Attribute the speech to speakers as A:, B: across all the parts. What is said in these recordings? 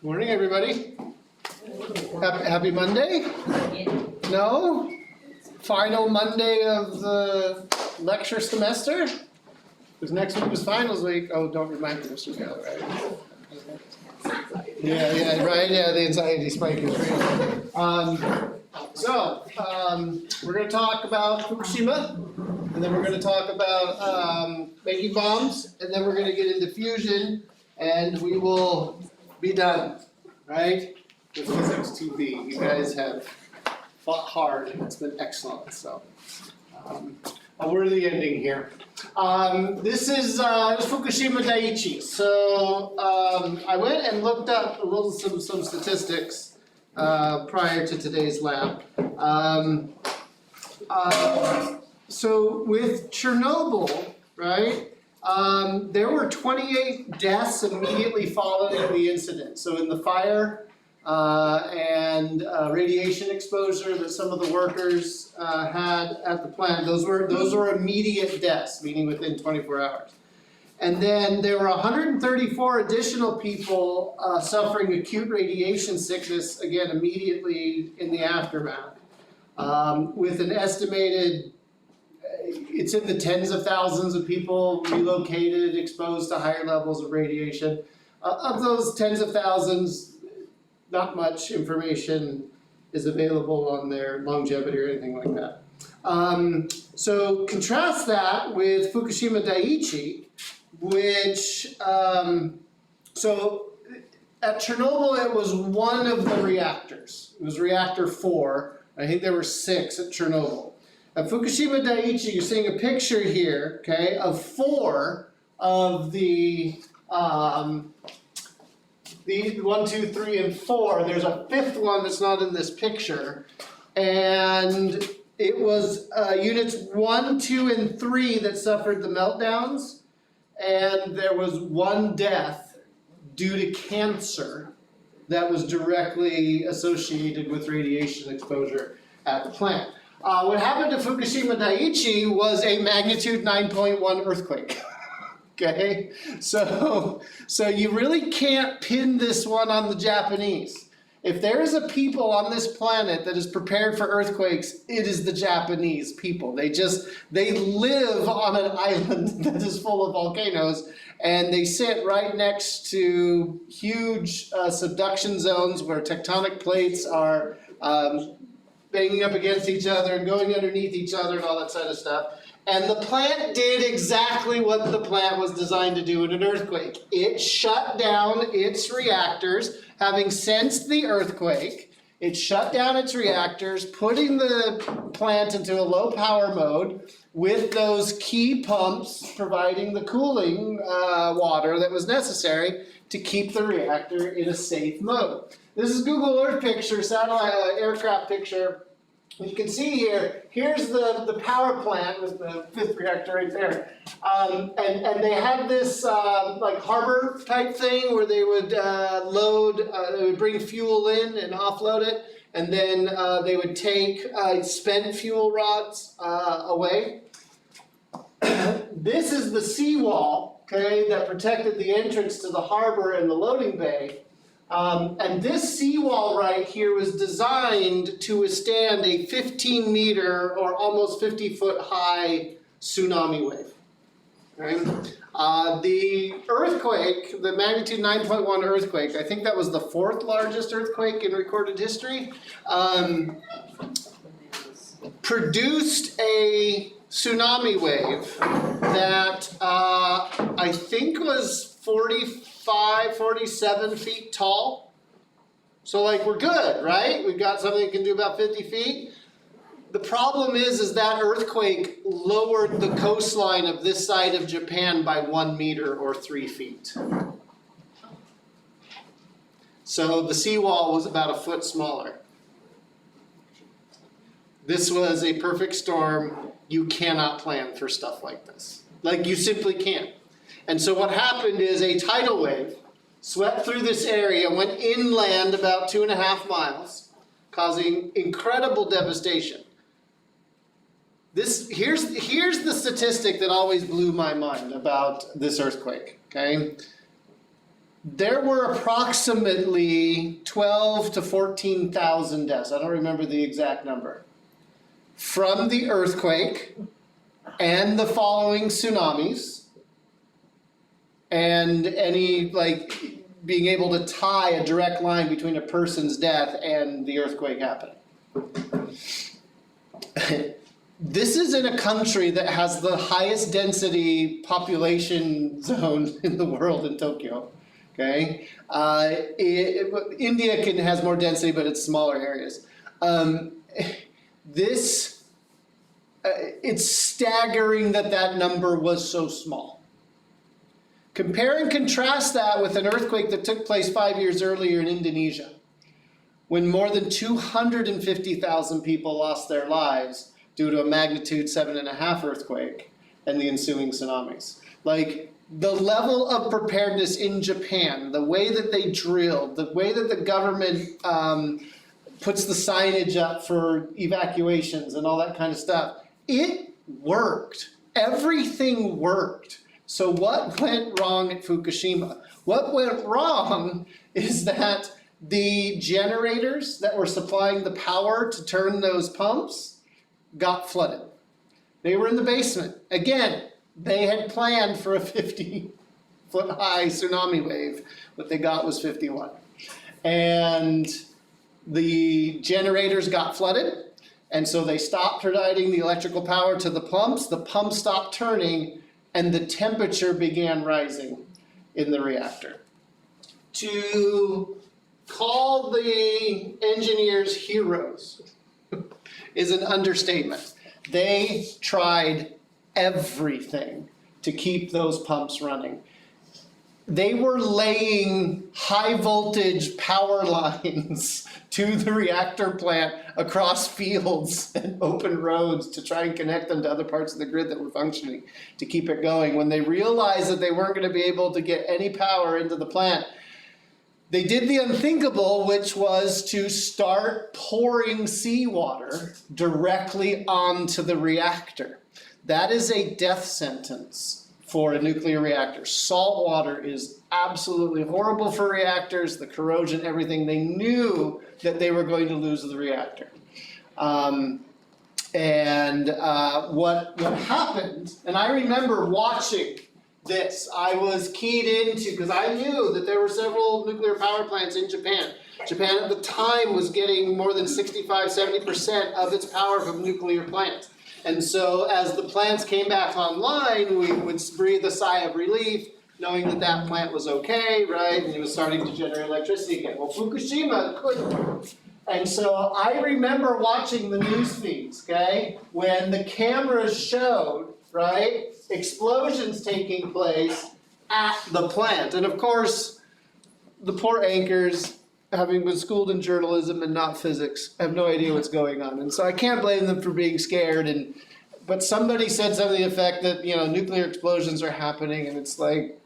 A: Morning, everybody. Happy Monday? No? Final Monday of the lecture semester? Because next week was finals week. Oh, don't remind me, Mr. Taylor, right? Yeah, right, yeah, the anxiety spike is real. We're going to talk about Fukushima, and then we're going to talk about making bombs, and then we're going to get into fusion, and we will be done, right? With Physics 2B. You guys have fought hard, and it's been excellent, so a worthy ending here. This is Fukushima Daiichi. So I went and looked up some statistics prior to today's lab. So with Chernobyl, right, there were 28 deaths immediately following the incident. So in the fire and radiation exposure that some of the workers had at the plant, those were immediate deaths, meaning within 24 hours. And then there were 134 additional people suffering acute radiation sickness, again, immediately in the aftermath, with an estimated, it's in the tens of thousands of people relocated, exposed to higher levels of radiation. Of those tens of thousands, not much information is available on their longevity or anything like that. So contrast that with Fukushima Daiichi, which, so at Chernobyl it was one of the reactors. It was reactor 4. I think there were 6 at Chernobyl. At Fukushima Daiichi, you're seeing a picture here, okay, of 4 of the 1, 2, 3, and 4. There's a 5th one that's not in this picture, and it was units 1, 2, and 3 that suffered the meltdowns, and there was 1 death due to cancer that was directly associated with radiation exposure at the plant. What happened to Fukushima Daiichi was a magnitude 9.1 earthquake. Okay, so you really can't pin this one on the Japanese. If there is a people on this planet that is prepared for earthquakes, it is the Japanese people. They live on an island that is full of volcanoes, and they sit right next to huge subduction zones where tectonic plates are banging up against each other and going underneath each other and all that sort of stuff. And the plant did exactly what the plant was designed to do in an earthquake. It shut down its reactors, having sensed the earthquake. It shut down its reactors, putting the plant into a low power mode with those key pumps providing the cooling water that was necessary to keep the reactor in a safe mode. This is Google Earth picture, satellite aircraft picture. You can see here, here's the power plant with the 5th reactor right there. And they had this like harbor type thing where they would they would bring fuel in and offload it, and then they would take spent fuel rods away. This is the seawall, okay, that protected the entrance to the harbor and the loading bay. And this seawall right here was designed to withstand a 15-meter or almost 50-foot high tsunami wave. Right? The earthquake, the magnitude 9.1 earthquake, I think that was the 4th largest earthquake in recorded history, produced a tsunami wave that I think was 47 feet tall. So like we're good, right? We've got something that can do about 50 feet. The problem is that earthquake lowered the coastline of this side of Japan by 1 meter or 3 feet. So the seawall was about a foot smaller. This was a perfect storm. You cannot plan for stuff like this. Like you simply can't. And so what happened is a tidal wave swept through this area, went inland about 2.5 miles, causing incredible devastation. Here's the statistic that always blew my mind about this earthquake, okay? there were approximately 12 to 14,000 deaths. I don't remember the exact number. From the earthquake and the following tsunamis, and any, like, being able to tie a direct line between a person's death and the earthquake happening. This is in a country that has the highest density population zone in the world in Tokyo. Okay, India has more density, but it's smaller areas. It's staggering that number was so small. Compare and contrast that with an earthquake that took place 5 years earlier in Indonesia, when more than 250,000 people lost their lives due to a magnitude 7.5 earthquake and the ensuing tsunamis. Like, the level of preparedness in Japan, the way that they drilled, the way that the government puts the signage up for evacuations and all that kind of stuff, it worked. Everything worked. So what went wrong at Fukushima? What went wrong is that the generators that were supplying the power to turn those pumps got flooded. They were in the basement. Again, they had planned for a 50-foot high tsunami wave. What they got was 51. And the generators got flooded. And so they stopped providing the electrical power to the pumps. The pumps stopped turning, and the temperature began rising in the reactor. To call the engineers heroes is an understatement. They tried everything to keep those pumps running. They were laying high voltage power lines to the reactor plant across fields and open roads to try and connect them to other parts of the grid that were functioning to keep it going. When they realized that they weren't going to be able to get any power into the plant, they did the unthinkable, which was to start pouring seawater directly onto the reactor. That is a death sentence for a nuclear reactor. Salt water is absolutely horrible for reactors, the corrosion, everything. They knew that they were going to lose the reactor. What happened, and I remember watching this, I was keyed into, because I knew that there were several nuclear power plants in Japan. Japan at the time was getting more than 65–70% of its power from nuclear plants. And so as the plants came back online, we would breathe a sigh of relief, knowing that that plant was okay, right? And it was starting to generate electricity again. Well, Fukushima couldn't. And so I remember watching the news feeds, okay, when the cameras showed, right, explosions taking place at the plant. And of course, the poor anchors, having been schooled in journalism and not physics, have no idea what's going on. And so I can't blame them for being scared. But somebody said something to the effect that, you know, nuclear explosions are happening, and it's like,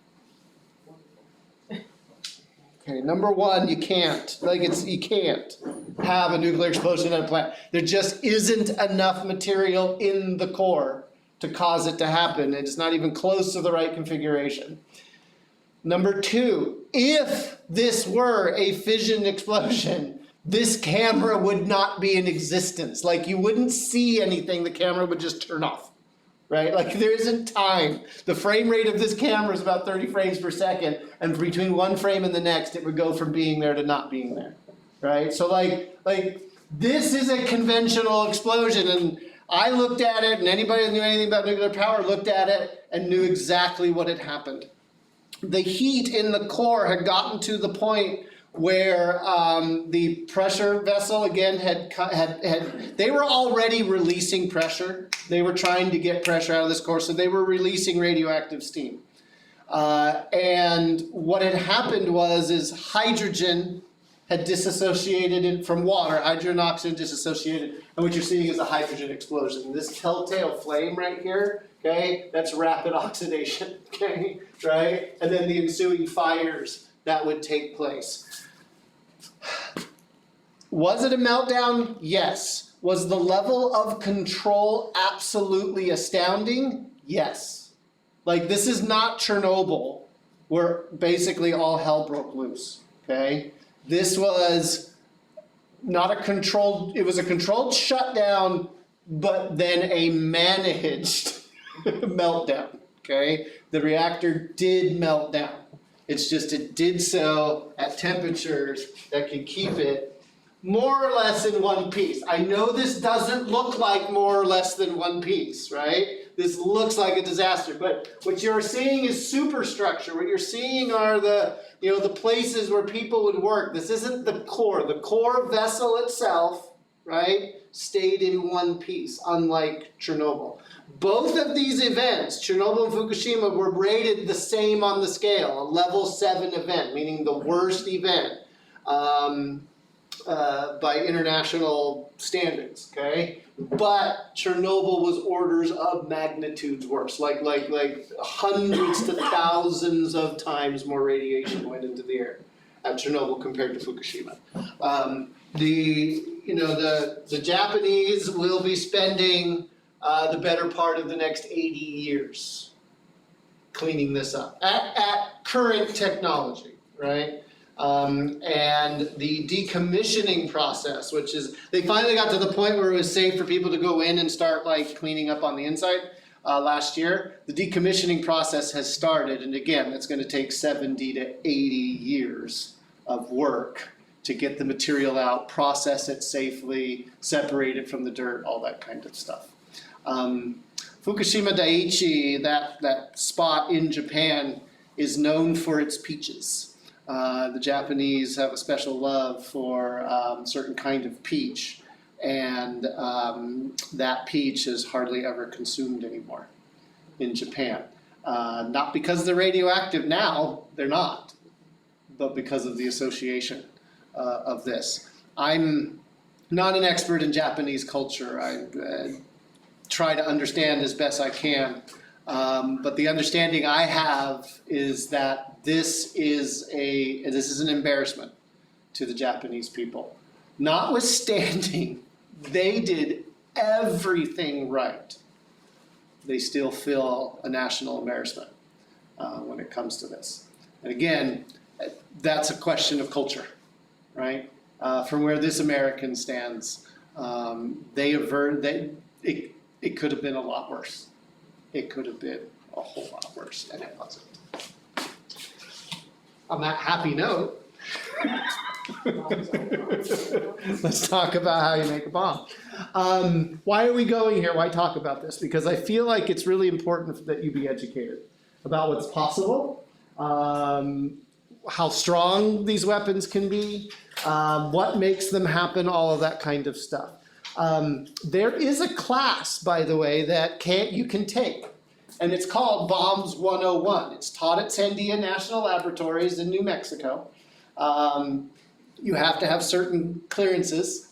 A: okay, number one, you can't. You can't have a nuclear explosion at a plant. There just isn't enough material in the core to cause it to happen. It's not even close to the right configuration. Number two, if this were a fission explosion, this camera would not be in existence. Like, you wouldn't see anything, the camera would just turn off, right? Like, there isn't time. The frame rate of this camera is about 30 frames per second, and between one frame and the next, it would go from being there to not being there, right? So like this is a conventional explosion, and I looked at it, and anybody that knew anything about nuclear power looked at it and knew exactly what had happened. The heat in the core had gotten to the point where the pressure vessel again they were already releasing pressure. They were trying to get pressure out of this core, so they were releasing radioactive steam. And what had happened is hydrogen had disassociated from water, hydrogen and oxygen disassociated, and what you're seeing is a hydrogen explosion. This telltale flame right here, okay, that's rapid oxidation, okay, right? And then the ensuing fires that would take place. Was it a meltdown? Yes. Was the level of control absolutely astounding? Yes. Like, this is not Chernobyl, where basically all hell broke loose, okay? This was not a controlled, it was a controlled shutdown, but then a managed meltdown, okay? The reactor did melt down. It's just it did so at temperatures that could keep it more or less in one piece. I know this doesn't look like more or less than one piece, right? This looks like a disaster, but what you're seeing is superstructure. What you're seeing are the places where people would work. This isn't the core. The core vessel itself, right, stayed in one piece, unlike Chernobyl. Both of these events, Chernobyl and Fukushima, were rated the same on the scale, a level 7 event, meaning the worst event by international standards, okay? But Chernobyl was orders of magnitudes worse, like hundreds to thousands of times more radiation went into the air at Chernobyl compared to Fukushima. The Japanese will be spending the better part of the next 80 years cleaning this up at current technology, right? And the decommissioning process, which is, they finally got to the point where it was safe for people to go in and start like cleaning up on the inside last year. The decommissioning process has started, and again, it's going to take 70 to 80 years of work to get the material out, process it safely, separate it from the dirt, all that kind of stuff. Fukushima Daiichi, that spot in Japan, is known for its peaches. The Japanese have a special love for certain kind of peach, and that peach is hardly ever consumed anymore in Japan. Not because they're radioactive now, they're not, but because of the association of this. I'm not an expert in Japanese culture. I try to understand as best I can. But the understanding I have is that this is an embarrassment to the Japanese people. Notwithstanding, they did everything right. They still feel a national embarrassment when it comes to this. And again, that's a question of culture, right? From where this American stands, they avert that it could have been a lot worse. It could have been a whole lot worse, and it wasn't. On that happy note, let's talk about how you make a bomb. Why are we going here? Why talk about this? Because I feel like it's really important that you be educated about what's possible, how strong these weapons can be, what makes them happen, all of that kind of stuff. There is a class, by the way, that you can take, and it's called Bombs 101. It's taught at Sandia National Laboratories in New Mexico. You have to have certain clearances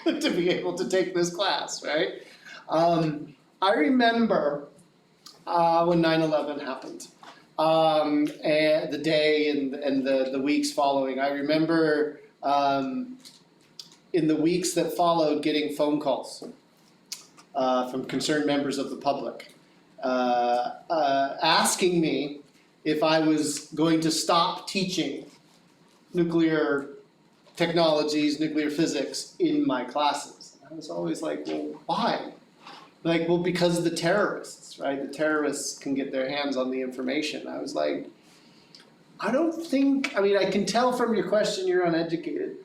A: to be able to take this class, right? I remember when 9/11 happened, and the day and the weeks following. I remember in the weeks that followed getting phone calls from concerned members of the public asking me if I was going to stop teaching nuclear technologies, nuclear physics in my classes. And I was always like, well, why? Like, well, because of the terrorists, right? The terrorists can get their hands on the information. I was like, I can tell from your question you're uneducated,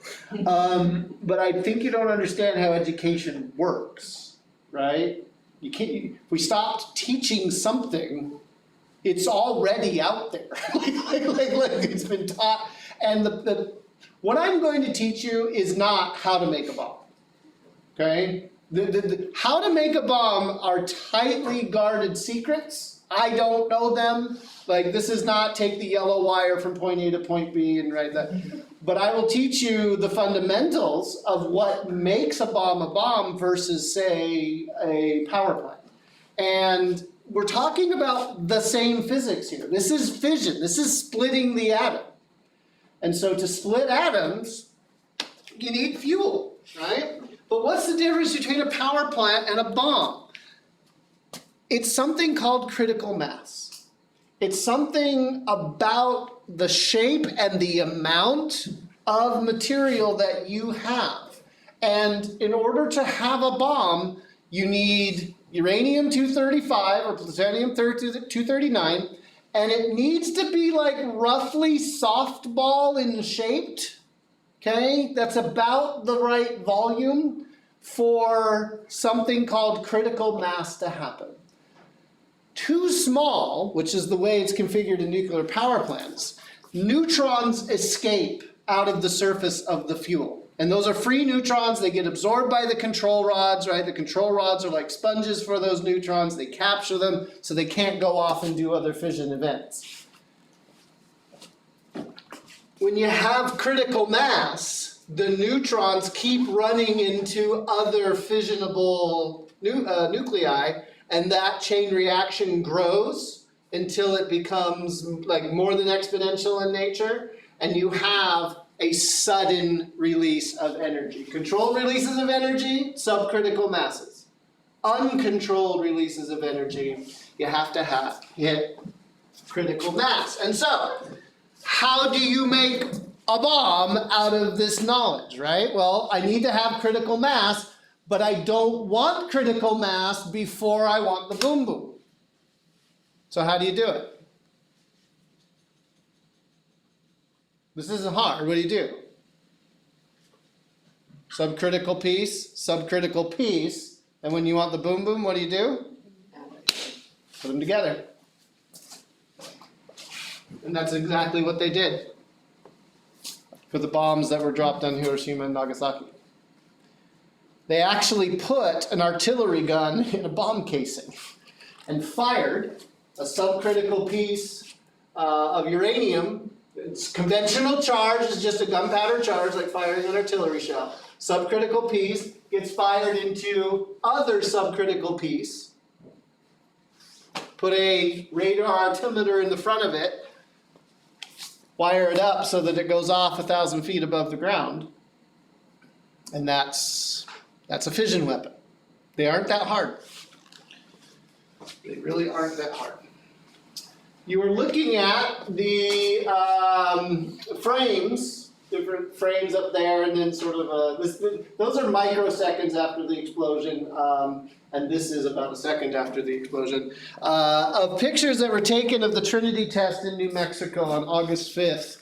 A: but I think you don't understand how education works, right? You can't. If we stopped teaching something, it's already out there. like it's been taught. And what I'm going to teach you is not how to make a bomb. Okay? How to make a bomb are tightly guarded secrets. I don't know them. Like, this is not take the yellow wire from point A to point B and write that. But I will teach you the fundamentals of what makes a bomb versus, say, a power plant. And we're talking about the same physics here. This is fission. This is splitting the atom. And so to split atoms, you need fuel, right? But what's the difference between a power plant and a bomb? It's something called critical mass. It's something about the shape and the amount of material that you have. And in order to have a bomb, you need uranium-235 or plutonium-239, and it needs to be like roughly softball in shaped, okay? That's about the right volume for something called critical mass to happen. Too small, which is the way it's configured in nuclear power plants, neutrons escape out of the surface of the fuel. And those are free neutrons. They get absorbed by the control rods, right? The control rods are like sponges for those neutrons. They capture them so they can't go off and do other fission events. When you have critical mass, the neutrons keep running into other fissionable nuclei, and that chain reaction grows until it becomes like more than exponential in nature, and you have a sudden release of energy. Controlled releases of energy, subcritical masses. Uncontrolled releases of energy, you have to hit critical mass. And so, how do you make a bomb out of this knowledge, right? Well, I need to have critical mass, but I don't want critical mass before I want the boom boom. So how do you do it? This isn't hard. What do? Subcritical piece, and when you want the boom boom, what do? Put them together. And that's exactly what they did for the bombs that were dropped on Hiroshima and Nagasaki. They actually put an artillery gun in a bomb casing and fired a subcritical piece of uranium. It's conventional charge, it's just a gunpowder charge like firing an artillery shell. Subcritical piece gets fired into other subcritical piece. Put a radar altimeter in the front of it. Wire it up so that it goes off 1,000 feet above the ground. And that's a fission weapon. They aren't that hard. They really aren't that hard. You were looking at the frames, different frames up there, and then sort of those are microseconds after the explosion, and this is about a second after the explosion, of pictures that were taken of the Trinity test in New Mexico on August 5th,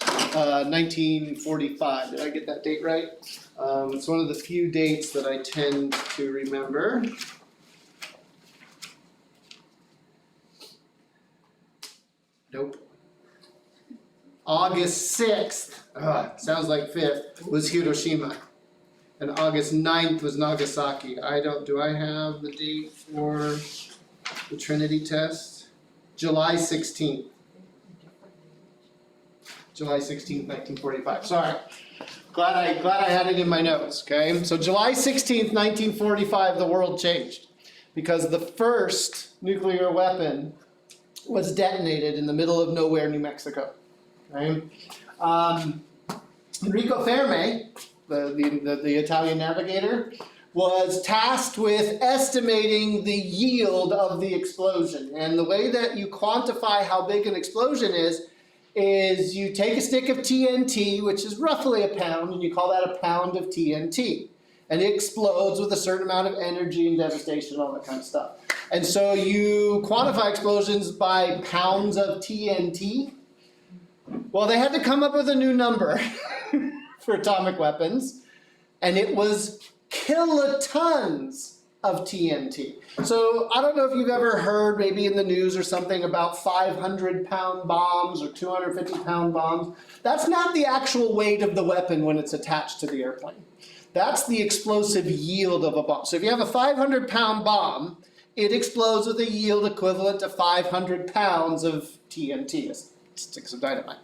A: 1945. Did I get that date right? It's one of the few dates that I tend to remember. Nope. August 6th, sounds like 5th, was Hiroshima. And August 9th was Nagasaki. Do I have the date for the Trinity test? July 16th. July 16th, 1945. Sorry. Glad I had it in my notes, okay? So July 16th, 1945, the world changed. Because the first nuclear weapon was detonated in the middle of nowhere, New Mexico. Right? Enrico Fermi, the Italian navigator, was tasked with estimating the yield of the explosion. And the way that you quantify how big an explosion is you take a stick of TNT, which is roughly a pound, and you call that a pound of TNT. And it explodes with a certain amount of energy and devastation, all that kind of stuff. And so you quantify explosions by pounds of TNT. Well, they had to come up with a new number for atomic weapons, and it was kilotons of TNT. So I don't know if you've ever heard, maybe in the news or something, about 500-pound bombs or 250-pound bombs. That's not the actual weight of the weapon when it's attached to the airplane. That's the explosive yield of a bomb. So if you have a 500-pound bomb, it explodes with a yield equivalent to 500 pounds of TNT, sticks of dynamite.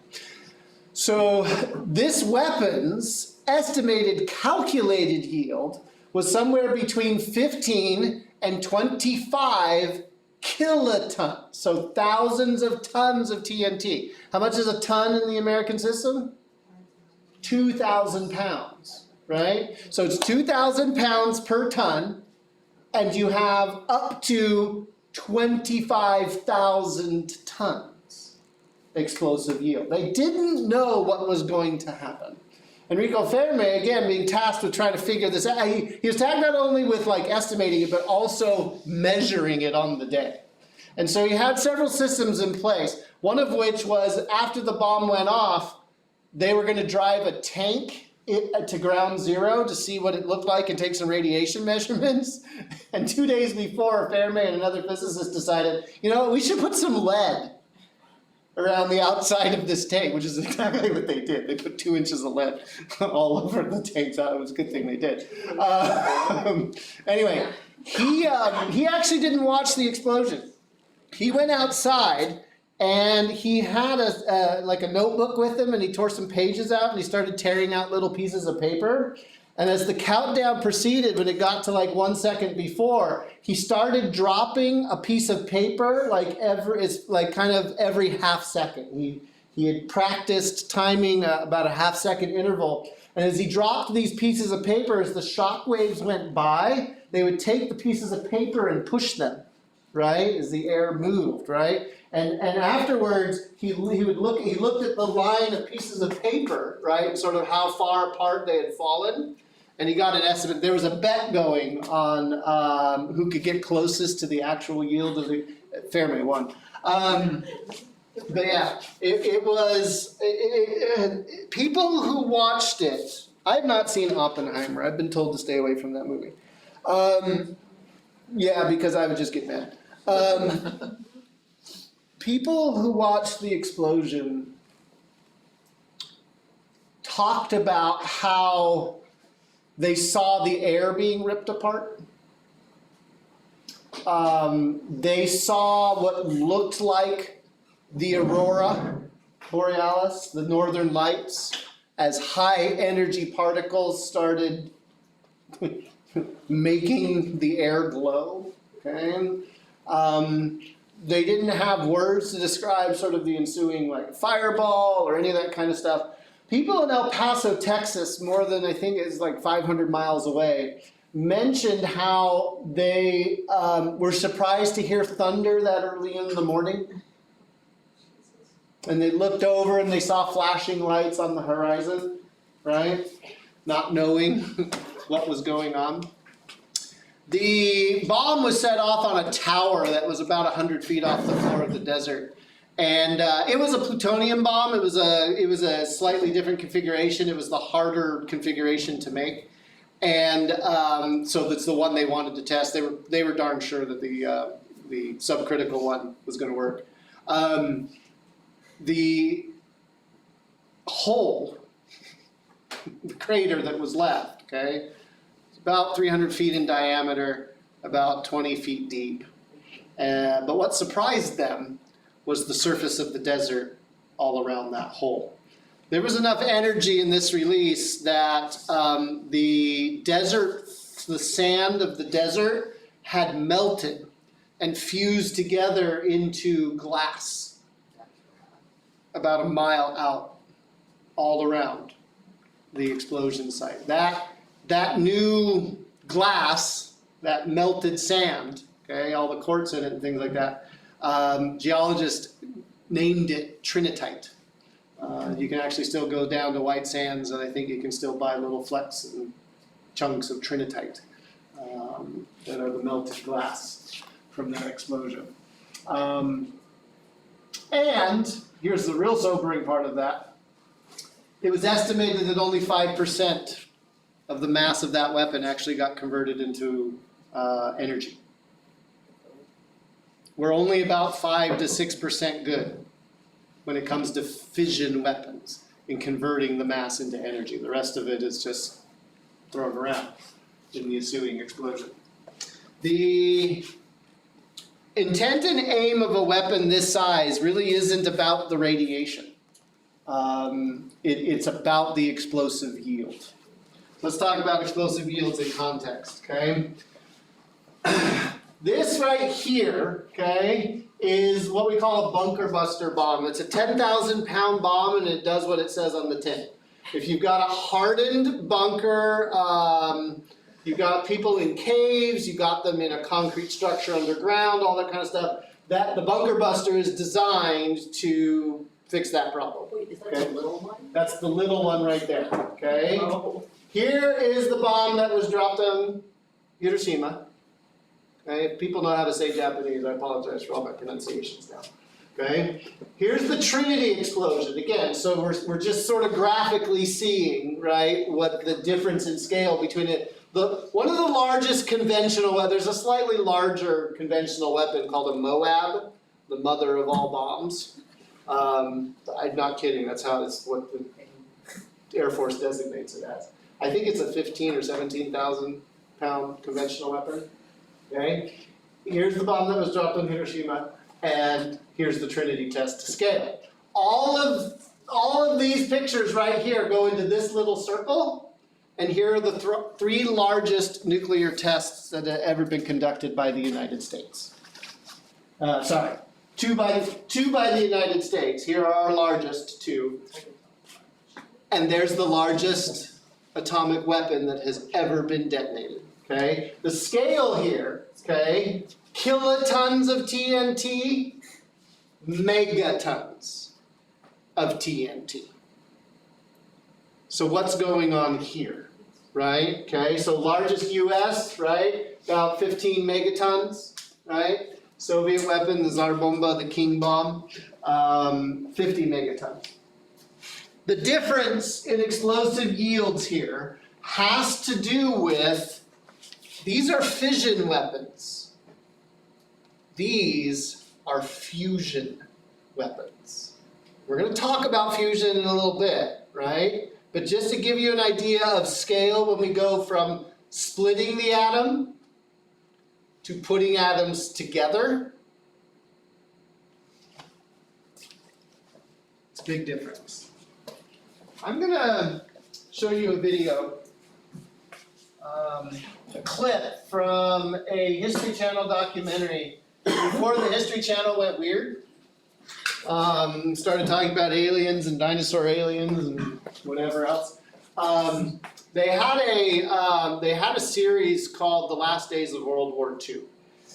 A: So this weapon's estimated calculated yield was somewhere between 15 and 25 kilotons, so thousands of tons of TNT. How much is a ton in the American system? 2,000 pounds, right? So it's 2,000 pounds per ton, and you have up to 25,000 tons. explosive yield. They didn't know what was going to happen. Enrico Fermi, again, being tasked with trying to figure this out, he was tasked not only with like estimating it, but also measuring it on the day. And so he had several systems in place, one of which was after the bomb went off, they were going to drive a tank to ground zero to see what it looked like and take some radiation measurements. And 2 days before, Fermi and another physicist decided, you know, we should put some lead around the outside of this tank, which is exactly what they did. They put 2 inches of lead all over the tank. So it was a good thing they did. Anyway, he actually didn't watch the explosion. He went outside and he had like a notebook with him, and he tore some pages out and he started tearing out little pieces of paper. And as the countdown proceeded, when it got to like 1 second before, he started dropping a piece of paper kind of every half second. He had practiced timing about a half second interval. And as he dropped these pieces of paper, as the shock waves went by, they would take the pieces of paper and push them, right? As the air moved, right? And afterwards, he looked at the line of pieces of paper, right? Sort of how far apart they had fallen. And he got an estimate. There was a bet going on who could get closest to the actual yield of the Fermi won. But yeah, it was people who watched it. I've not seen Oppenheimer. I've been told to stay away from that movie. Yeah, because I would just get mad. People who watched the explosion talked about how they saw the air being ripped apart. They saw what looked like the aurora borealis, the northern lights, as high energy particles started making the air glow. Okay? They didn't have words to describe sort of the ensuing like fireball or any of that kind of stuff. People in El Paso, Texas, more than I think is like 500 miles away, mentioned how they were surprised to hear thunder that early in the morning. And they looked over and they saw flashing lights on the horizon, right? Not knowing what was going on. The bomb was set off on a tower that was about 100 feet off the floor of the desert. And it was a plutonium bomb. It was a slightly different configuration. It was the harder configuration to make. And so that's the one they wanted to test. They were darn sure that the subcritical one was going to work. The hole, the crater that was left, okay, it's about 300 feet in diameter, about 20 feet deep. But what surprised them was the surface of the desert all around that hole. There was enough energy in this release that the sand of the desert had melted and fused together into glass about a mile out, all around the explosion site. That new glass, that melted sand, okay, all the quartz in it and things like that, geologists named it trinitite. You can actually still go down to White Sands, and I think you can still buy little flecks and chunks of trinitite that are the melted glass from that explosion. And here's the real sobering part of that. It was estimated that only 5% of the mass of that weapon actually got converted into energy. We're only about 5 to 6% good when it comes to fission weapons in converting the mass into energy. The rest of it is just thrown around in the ensuing explosion. The intent and aim of a weapon this size really isn't about the radiation. It's about the explosive yield. Let's talk about explosive yields in context, okay? This right here, okay, is what we call a bunker buster bomb. It's a 10,000 pound bomb, and it does what it says on the tin. If you've got a hardened bunker, you've got people in caves, you got them in a concrete structure underground, all that kind of stuff, the bunker buster is designed to fix that problem.
B: Wait, is that
A: Okay.
B: the little one?
A: That's the little one right there, okay?
B: Oh.
A: Here is the bomb that was dropped on Hiroshima. Okay, if people know how to say Japanese, I apologize for all my pronunciations now. Okay, here's the Trinity explosion again. So we're just sort of graphically seeing, right, what the difference in scale between it. One of the largest conventional, there's a slightly larger conventional weapon called a Moab, the mother of all bombs. I'm not kidding. That's what the Air Force designates it as. I think it's a 15 or 17,000 pound conventional weapon. Okay, here's the bomb that was dropped on Hiroshima, and here's the Trinity test to scale. All of these pictures right here go into this little circle, and here are the three largest nuclear tests that have ever been conducted by the United States. Sorry, two by the United States. Here are our largest two, and there's the largest atomic weapon that has ever been detonated. Okay, the scale here, okay, kilotons of TNT, megatons of TNT. So what's going on here, right? Okay, so largest US, right, about 15 megatons, right? Soviet weapon, the Tsar Bomba, the King Bomb, 50 megatons. The difference in explosive yields here has to do with, these are fission weapons. These are fusion weapons. We're going to talk about fusion in a little bit, right? But just to give you an idea of scale, when we go from splitting the atom to putting atoms together, it's a big difference. I'm going to show you a video. A clip from a History Channel documentary before the History Channel went weird. Started talking about aliens and dinosaur aliens and whatever else. They had a series called The Last Days of World War II,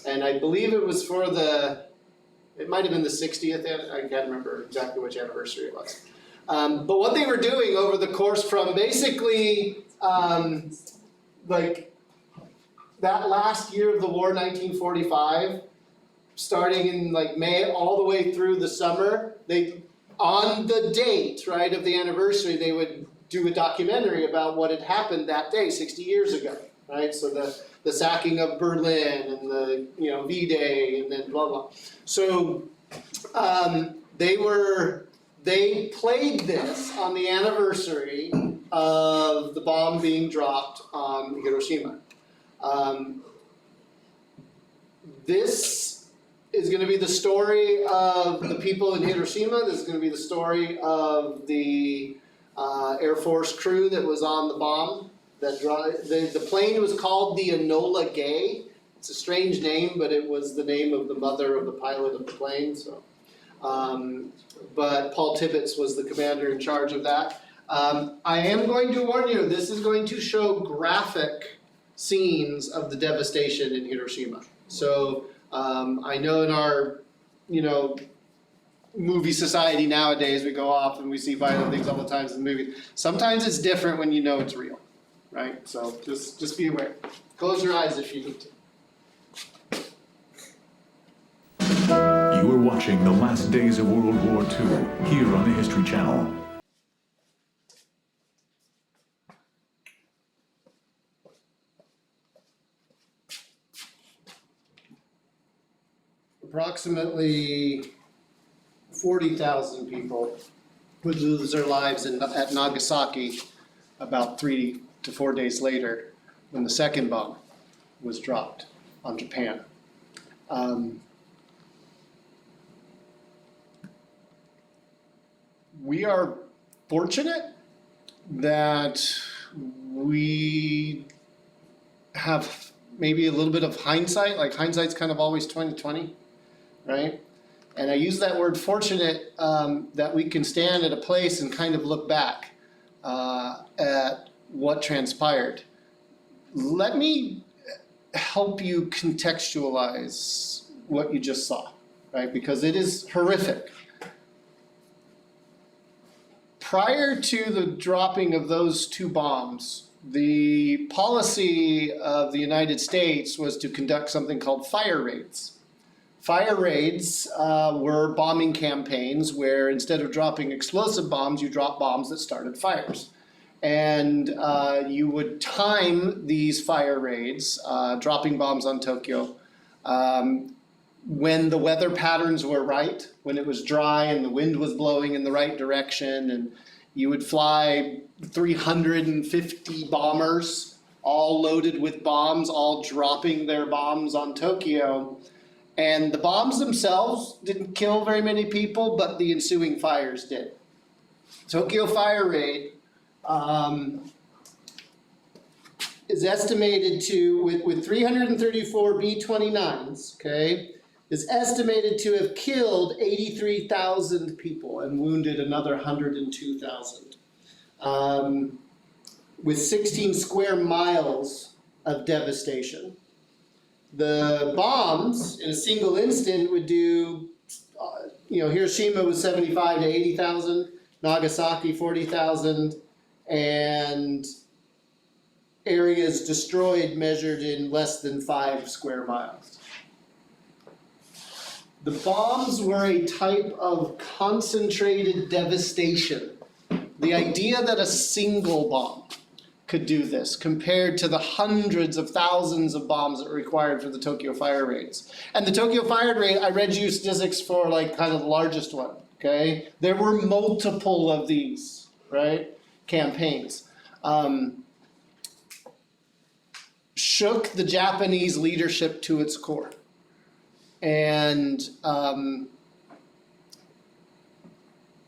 A: and I believe it was for it might have been the 60th. I can't remember exactly which anniversary it was. But what they were doing over the course from basically like that last year of the war, 1945, starting in like May all the way through the summer, on the date, right, of the anniversary, they would do a documentary about what had happened that day, 60 years ago, right? So the sacking of Berlin and the V-Day and then blah blah. So they played this on the anniversary of the bomb being dropped on Hiroshima. This is going to be the story of the people in Hiroshima. This is going to be the story of the Air Force crew that was on the bomb. The plane was called the Enola Gay. It's a strange name, but it was the name of the mother of the pilot of the plane. So, but Paul Tibbets was the commander in charge of that. I am going to warn you, this is going to show graphic scenes of the devastation in Hiroshima. So I know in our, movie society nowadays, we go off and we see violent things all the time in the movies. Sometimes it's different when you know it's real, right? So just be aware. Close your eyes if you need to.
C: You are watching The Last Days of World War II here on the History Channel.
A: Approximately 40,000 people would lose their lives at Nagasaki about 3 to 4 days later when the second bomb was dropped on Japan. We are fortunate that we have maybe a little bit of hindsight, like hindsight's kind of always 20/20, right? And I use that word fortunate that we can stand at a place and kind of look back at what transpired. Let me help you contextualize what you just saw, right? Because it is horrific. prior to the dropping of those two bombs, the policy of the United States was to conduct something called fire raids. Fire raids were bombing campaigns where instead of dropping explosive bombs, you drop bombs that started fires. And you would time these fire raids, dropping bombs on Tokyo, when the weather patterns were right, when it was dry and the wind was blowing in the right direction, and you would fly 350 bombers, all loaded with bombs, all dropping their bombs on Tokyo. And the bombs themselves didn't kill very many people, but the ensuing fires did. Tokyo Fire Raid is estimated to, with 334 B-29s, okay, is estimated to have killed 83,000 people and wounded another 102,000. With 16 square miles of devastation. The bombs in a single instant would do, Hiroshima was 75 to 80,000, Nagasaki 40,000, and areas destroyed measured in less than 5 square miles. The bombs were a type of concentrated devastation. The idea that a single bomb could do this compared to the hundreds of thousands of bombs that were required for the Tokyo fire raids. And the Tokyo fire raid, I read you statistics for like kind of the largest one, okay? There were multiple of these, right, campaigns. Shook the Japanese leadership to its core. And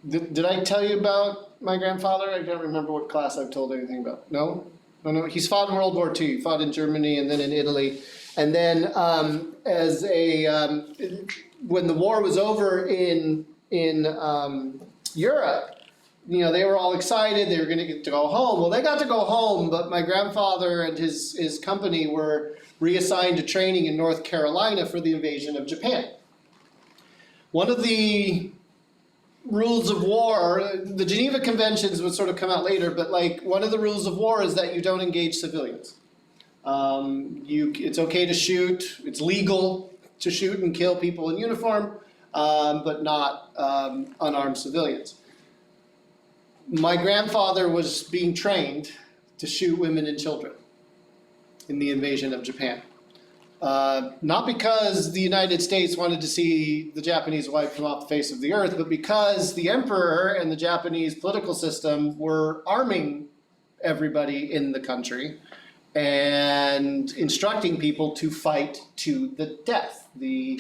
A: did I tell you about my grandfather? I don't remember what class I've told anything about. No? No. He's fought in World War II. He fought in Germany and then in Italy. And then when the war was over in Europe, they were all excited. They were going to get to go home. Well, they got to go home, but my grandfather and his company were reassigned to training in North Carolina for the invasion of Japan. One of the rules of war, the Geneva Conventions would sort of come out later, but like one of the rules of war is that you don't engage civilians. It's okay to shoot, it's legal to shoot and kill people in uniform, but not unarmed civilians. My grandfather was being trained to shoot women and children in the invasion of Japan. Not because the United States wanted to see the Japanese wiped from off the face of the earth, but because the emperor and the Japanese political system were arming everybody in the country and instructing people to fight to the death. The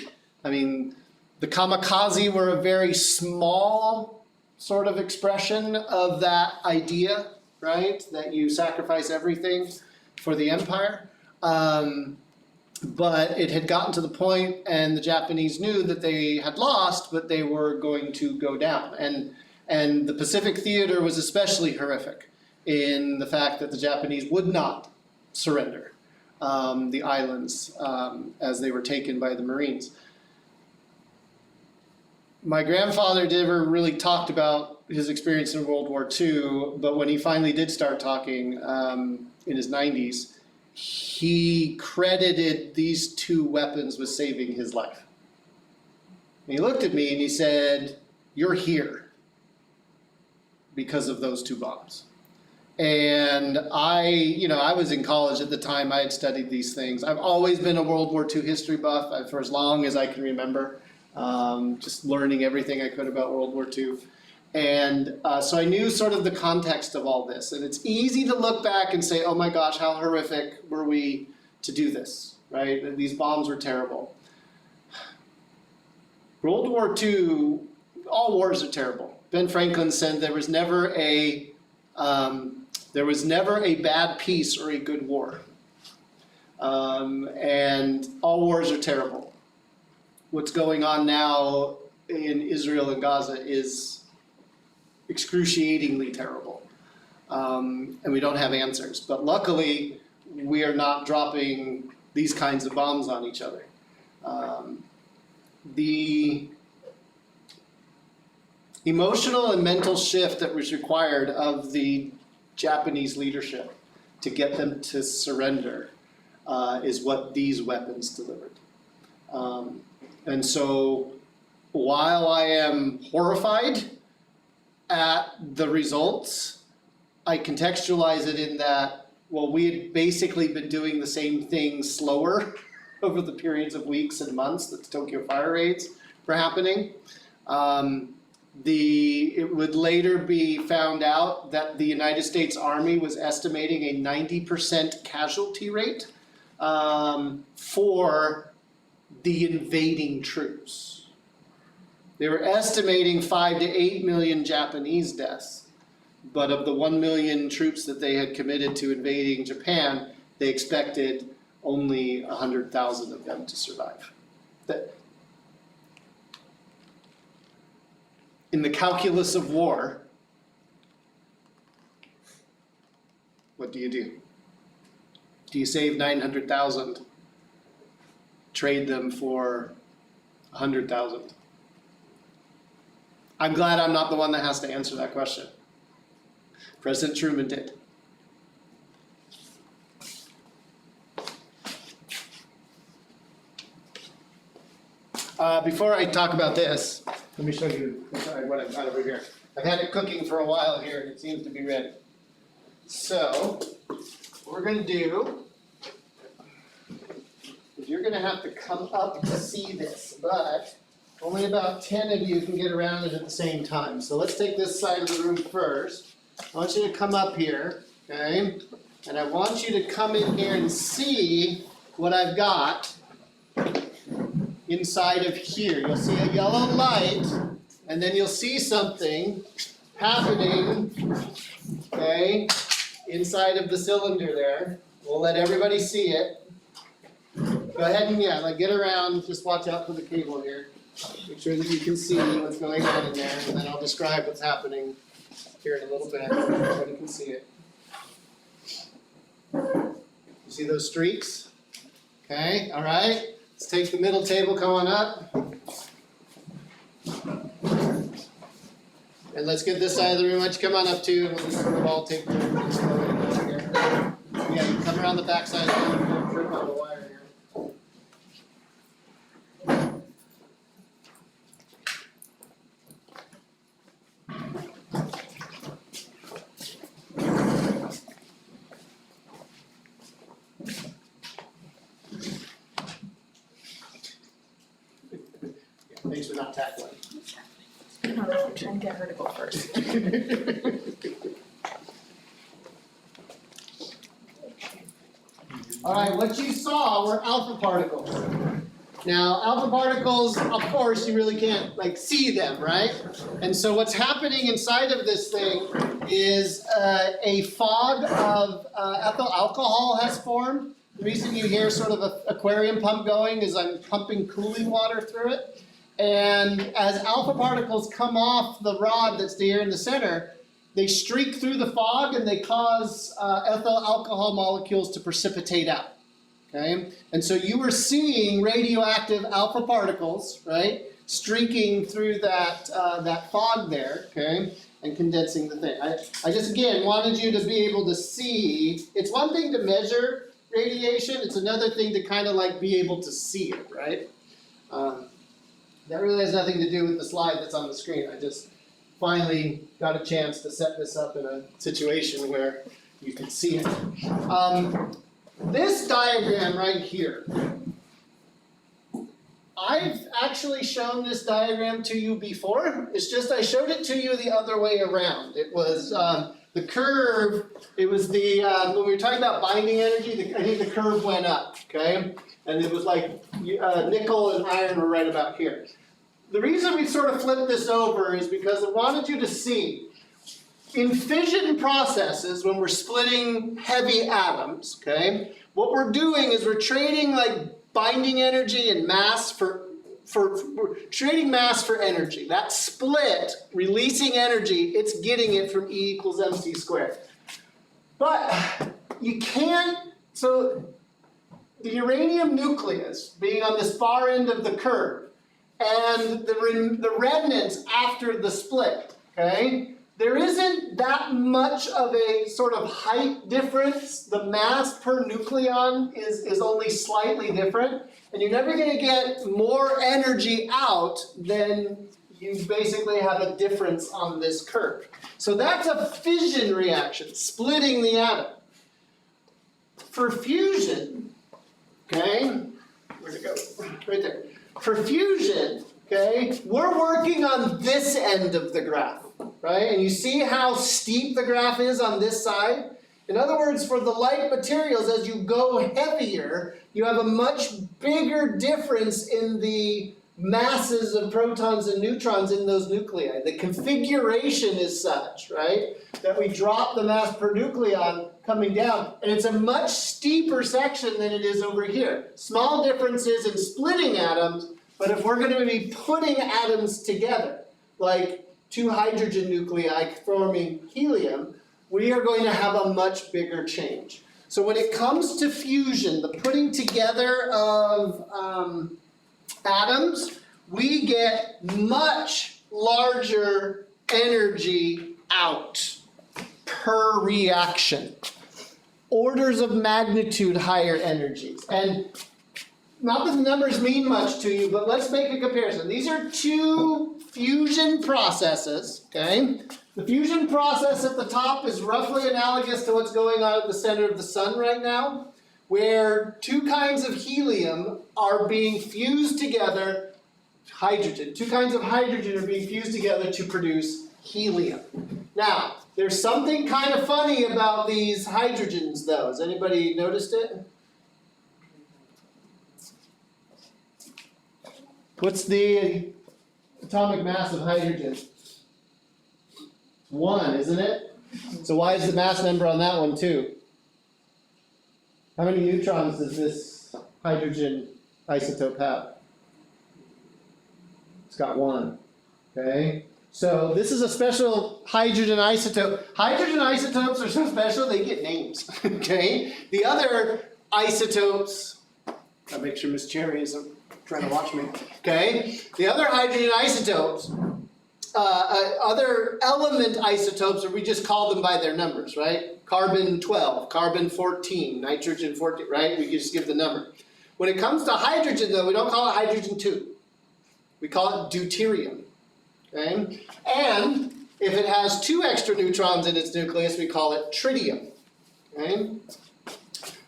A: kamikaze were a very small sort of expression of that idea, right? That you sacrifice everything for the empire. But it had gotten to the point, and the Japanese knew that they had lost, but they were going to go down. And the Pacific Theater was especially horrific in the fact that the Japanese would not surrender the islands as they were taken by the Marines. My grandfather never really talked about his experience in World War II, but when he finally did start talking in his 90s, he credited these two weapons with saving his life. And he looked at me and he said, "You're here because of those two bombs." And I was in college at the time. I had studied these things. I've always been a World War II history buff for as long as I can remember, just learning everything I could about World War II. And so I knew sort of the context of all this. And it's easy to look back and say, oh my gosh, how horrific were we to do this, right? These bombs were terrible. World War II, all wars are terrible. Ben Franklin said there was never a bad peace or a good war. And all wars are terrible. What's going on now in Israel and Gaza is excruciatingly terrible, and we don't have answers. But luckily, we are not dropping these kinds of bombs on each other. emotional and mental shift that was required of the Japanese leadership to get them to surrender is what these weapons delivered. And so while I am horrified at the results, I contextualize it in that, well, we had basically been doing the same thing slower over the periods of weeks and months that the Tokyo fire raids were happening. It would later be found out that the United States Army was estimating a 90% casualty rate for the invading troops. They were estimating 5 to 8 million Japanese deaths, but of the 1 million troops that they had committed to invading Japan, they expected only 100,000 of them to survive. In the calculus of war, what do? Do you save 900,000, trade them for 100,000? I'm glad I'm not the one that has to answer that question. President Truman did. Before I talk about this, let me show you what I've got over here. I've had it cooking for a while here, and it seems to be ready. So, what we're going to do is you're going to have to come up to see this, but only about 10 of you can get around it at the same time. So let's take this side of the room first. I want you to come up here, okay? And I want you to come in here and see what I've got inside of here. You'll see a yellow light, and then you'll see something happening, okay, inside of the cylinder there. We'll let everybody see it. Go ahead and, get around. Just watch out for the cable here. Make sure that you can see what's going on in there, and then I'll describe what's happening here in a little bit. Everybody can see it. You see those streaks? Okay, all right. Let's take the middle table, come on up. And let's get this side of the room. Why don't you come on up too, and we'll just all take the room and slow it down here. Yeah, you can come around the back side of the room and trip on the wire here. Thanks for not tackling.
B: I'm trying to get her to go first.
A: All right, what you saw were alpha particles. Now, alpha particles, of course, you really can't see them, right? And so what's happening inside of this thing is a fog of ethyl alcohol has formed. The reason you hear sort of an aquarium pump going is I'm pumping cooling water through it. And as alpha particles come off the rod that's here in the center, they streak through the fog and they cause ethyl alcohol molecules to precipitate out. Okay? And so you were seeing radioactive alpha particles, right, streaking through that fog there, okay, and condensing the thing. I just, again, wanted you to be able to see. It's one thing to measure radiation. It's another thing to kind of be able to see it, right? That really has nothing to do with the slide that's on the screen. I just finally got a chance to set this up in a situation where you can see it. This diagram right here, I've actually shown this diagram to you before. It's just I showed it to you the other way around. It was the curve, it was the, when we were talking about binding energy, I think the curve went up, okay? And it was nickel and iron were right about here. The reason we sort of flipped this over is because I wanted you to see, in fission processes, when we're splitting heavy atoms, okay, what we're doing is we're trading binding energy and mass we're trading mass for energy. That split, releasing energy, it's getting it from E equals mc squared. But you can't, so the uranium nucleus being on this far end of the curve, and the remnants after the split, okay? There isn't that much of a sort of height difference. The mass per nucleon is only slightly different, and you're never going to get more energy out than you basically have a difference on this curve. So that's a fission reaction, splitting the atom. For fusion, okay, where'd it go? Right there. For fusion, okay, we're working on this end of the graph, right? And you see how steep the graph is on this side? In other words, for the light materials, as you go heavier, you have a much bigger difference in the masses of protons and neutrons in those nuclei. The configuration is such, right, that we drop the mass per nucleon coming down, and it's a much steeper section than it is over here. Small differences in splitting atoms, but if we're going to be putting atoms together, like two hydrogen nuclei forming helium, we are going to have a much bigger change. So when it comes to fusion, the putting together of atoms, we get much larger energy out per reaction. Orders of magnitude higher energies. And not that the numbers mean much to you, but let's make a comparison. These are two fusion processes, okay? The fusion process at the top is roughly analogous to what's going on at the center of the sun right now, where two kinds of helium are being fused together, hydrogen. Two kinds of hydrogen are being fused together to produce helium. Now, there's something kind of funny about these hydrogens, though. Has anybody noticed it? What's the atomic mass of hydrogen? 1, isn't it? So why is the mass number on that one 2? How many neutrons does this hydrogen isotope have? It's got 1, okay? So this is a special hydrogen isotope. Hydrogen isotopes are so special they get names, okay? The other isotopes, I'll make sure Miss Cherry isn't trying to watch me, okay? The other hydrogen isotopes, other element isotopes, or we just call them by their numbers, right? Carbon 12, carbon 14, nitrogen 14, right? We just give the number. When it comes to hydrogen, though, we don't call it hydrogen 2. We call it deuterium, okay? And if it has 2 extra neutrons in its nucleus, we call it tritium, okay?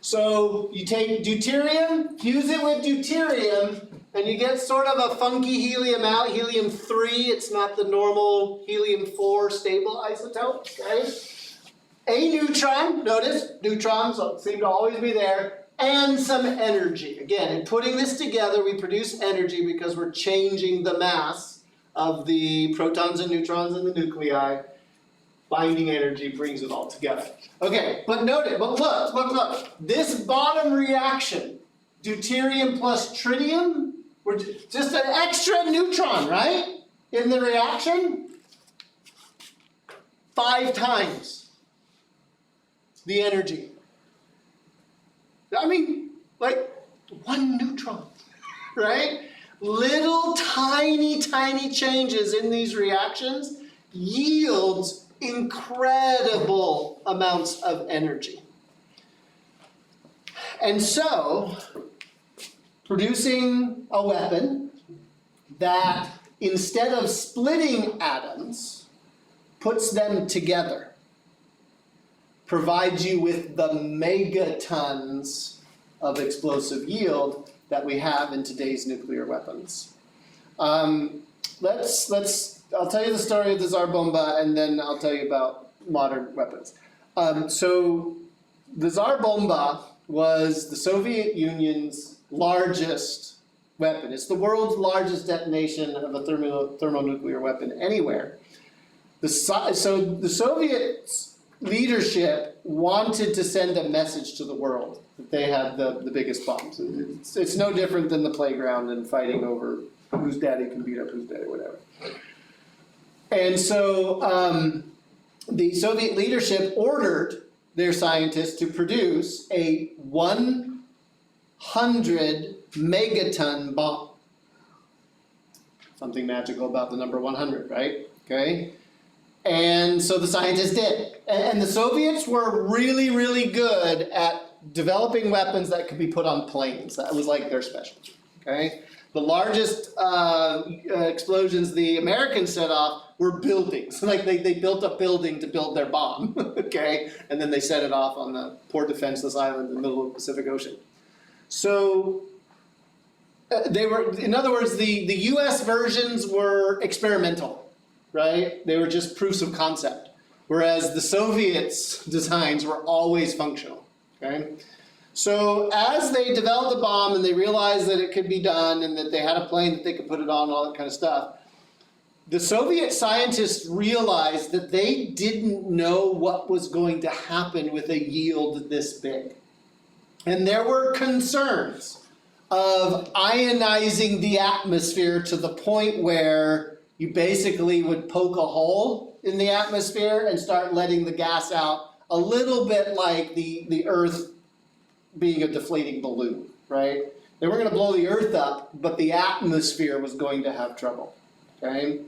A: So you take deuterium, fuse it with deuterium, and you get sort of a funky helium out, helium-3. It's not the normal helium-4 stable isotope, okay? A neutron, notice, neutrons seem to always be there, and some energy. Again, in putting this together, we produce energy because we're changing the mass of the protons and neutrons in the nuclei. Binding energy brings it all together. Okay, but note it, but look. This bottom reaction, deuterium plus tritium, we're just an extra neutron, right? In the reaction, 5 times the energy. I mean, like 1 neutron, right? Little tiny changes in these reactions yields incredible amounts of energy. And so, producing a weapon that, instead of splitting atoms, puts them together, provides you with the megatons of explosive yield that we have in today's nuclear weapons. I'll tell you the story of the Tsar Bomba, and then I'll tell you about modern weapons. So the Tsar Bomba was the Soviet Union's largest weapon. It's the world's largest detonation of a thermonuclear weapon anywhere. So the Soviet leadership wanted to send a message to the world that they had the biggest bombs. It's no different than the playground and fighting over whose daddy can beat up whose daddy, whatever. And so the Soviet leadership ordered their scientists to produce a 100 megaton bomb. Something magical about the number 100, right? Okay? And so the scientists did. And the Soviets were really, really good at developing weapons that could be put on planes. That was like their specialty, okay? The largest explosions the Americans set off were buildings. Like they built a building to build their bomb, okay? And then they set it off on the poor defenseless island in the middle of the Pacific Ocean. So they were, in other words, the US versions were experimental, right? They were just proofs of concept. Whereas the Soviets' designs were always functional, okay? So as they developed the bomb and they realized that it could be done and that they had a plane that they could put it on and all that kind of stuff, the Soviet scientists realized that they didn't know what was going to happen with a yield this big. And there were concerns of ionizing the atmosphere to the point where you basically would poke a hole in the atmosphere and start letting the gas out, a little bit like the Earth being a deflating balloon, right? They weren't going to blow the Earth up, but the atmosphere was going to have trouble, okay?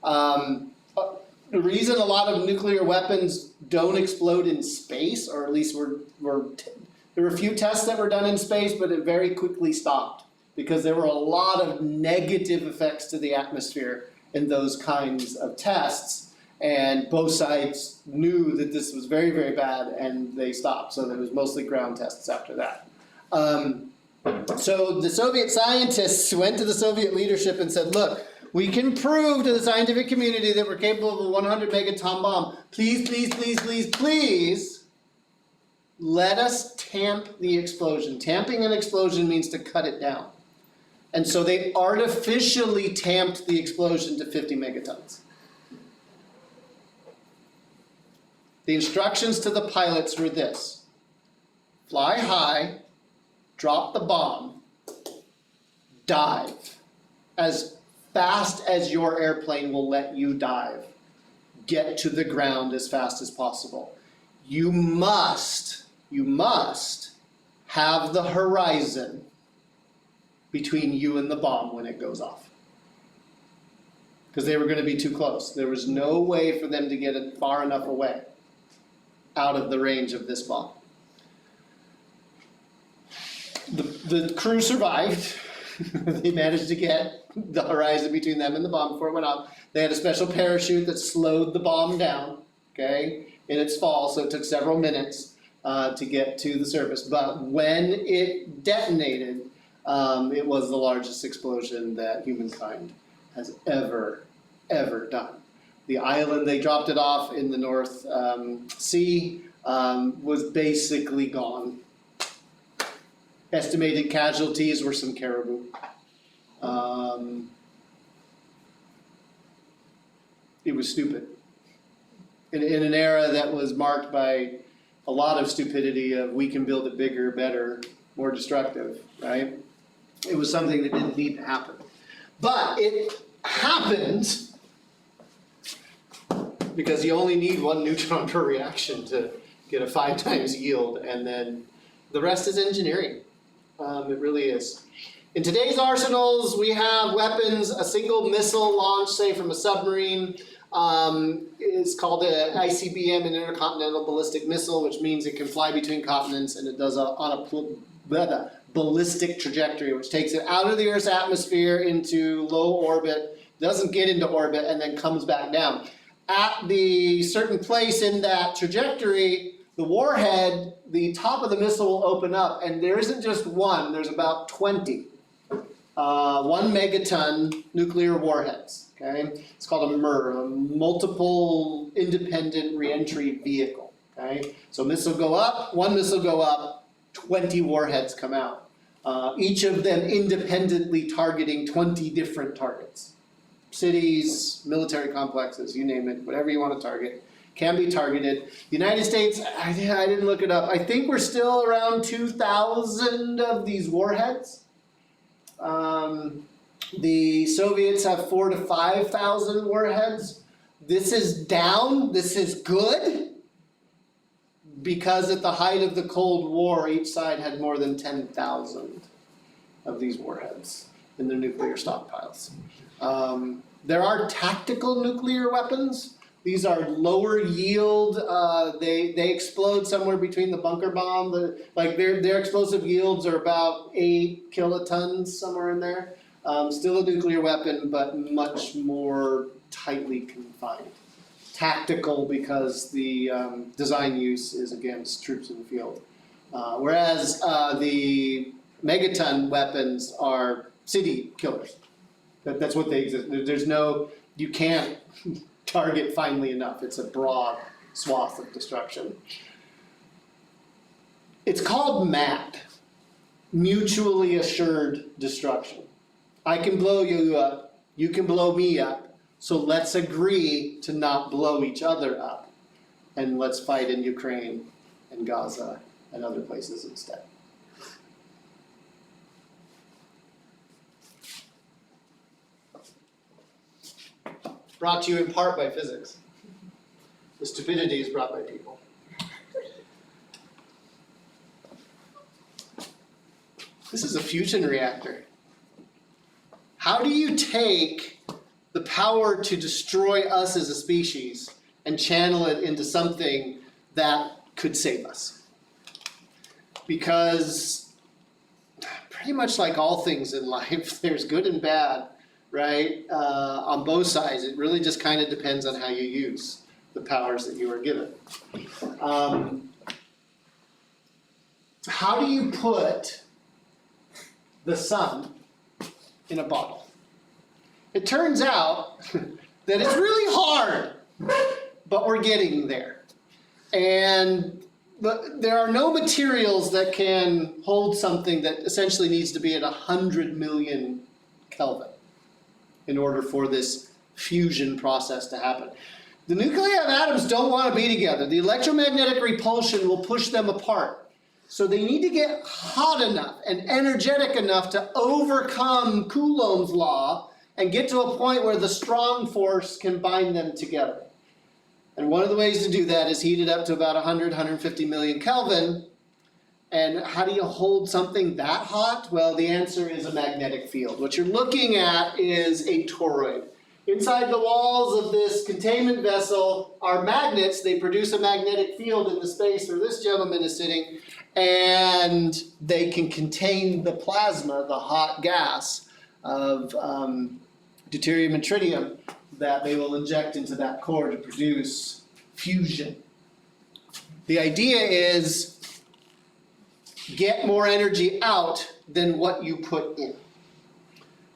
A: The reason a lot of nuclear weapons don't explode in space, or at least there were a few tests that were done in space, but it very quickly stopped because there were a lot of negative effects to the atmosphere in those kinds of tests, and both sides knew that this was very, very bad, and they stopped. So there was mostly ground tests after that. So the Soviet scientists went to the Soviet leadership and said, look, we can prove to the scientific community that we're capable of a 100 megaton bomb. Please, please, please, please, please, let us tamp the explosion. Tamping an explosion means to cut it down. And so they artificially tamped the explosion to 50 megatons. The instructions to the pilots were this: fly high, drop the bomb, dive as fast as your airplane will let you dive. Get to the ground as fast as possible. You must have the horizon between you and the bomb when it goes off. Because they were going to be too close. There was no way for them to get it far enough away out of the range of this bomb. The crew survived. They managed to get the horizon between them and the bomb before it went off. They had a special parachute that slowed the bomb down, okay, in its fall, so it took several minutes to get to the surface. But when it detonated, it was the largest explosion that humankind has ever done. The island they dropped it off in the North Sea was basically gone. Estimated casualties were some caribou. It was stupid. In an era that was marked by a lot of stupidity of we can build it bigger, better, more destructive, right? It was something that didn't need to happen. But it happened because you only need one neutron per reaction to get a 5 times yield, and then the rest is engineering. It really is. In today's arsenals, we have weapons. A single missile launch, say from a submarine, is called an ICBM, an intercontinental ballistic missile, which means it can fly between continents, and it does on a ballistic trajectory, which takes it out of the Earth's atmosphere into low orbit, doesn't get into orbit, and then comes back down. At the certain place in that trajectory, the warhead, the top of the missile will open up, and there isn't just one, there's about 20 1 megaton nuclear warheads, okay? It's called a MIR, a multiple independent reentry vehicle, okay? So missile go up, one missile go up, 20 warheads come out. Each of them independently targeting 20 different targets. Cities, military complexes, you name it, whatever you want to target, can be targeted. The United States, I didn't look it up, I think we're still around 2,000 of these warheads. The Soviets have 4,000 to 5,000 warheads. This is down, this is good, because at the height of the Cold War, each side had more than 10,000 of these warheads in their nuclear stockpiles. There are tactical nuclear weapons. These are lower yield, they explode somewhere between the bunker bomb, their explosive yields are about 8 kilotons, somewhere in there. Still a nuclear weapon, but much more tightly confined. Tactical because the design use is against troops in the field. Whereas the megaton weapons are city killers. That's what they exist. There's no, you can't target finely enough. It's a broad swath of destruction. It's called MAD, mutually assured destruction. I can blow you up, you can blow me up, so let's agree to not blow each other up. And let's fight in Ukraine and Gaza and other places instead. Brought to you in part by physics. The stupidity is brought by people. This is a fusion reactor. How do you take the power to destroy us as a species and channel it into something that could save us? Because pretty much like all things in life, there's good and bad, right? On both sides, it really just kind of depends on how you use the powers that you are given. How do you put the sun in a bottle? It turns out that it's really hard, but we're getting there. And there are no materials that can hold something that essentially needs to be at 100 million Kelvin in order for this fusion process to happen. The nuclei of atoms don't want to be together. The electromagnetic repulsion will push them apart. So they need to get hot enough and energetic enough to overcome Coulomb's law and get to a point where the strong force can bind them together. And one of the ways to do that is heat it up to about 100, 150 million Kelvin. And how do you hold something that hot? Well, the answer is a magnetic field. What you're looking at is a toroid. Inside the walls of this containment vessel are magnets. They produce a magnetic field in the space where this gentleman is sitting, and they can contain the plasma, the hot gas of deuterium and tritium that they will inject into that core to produce fusion. The idea is get more energy out than what you put in.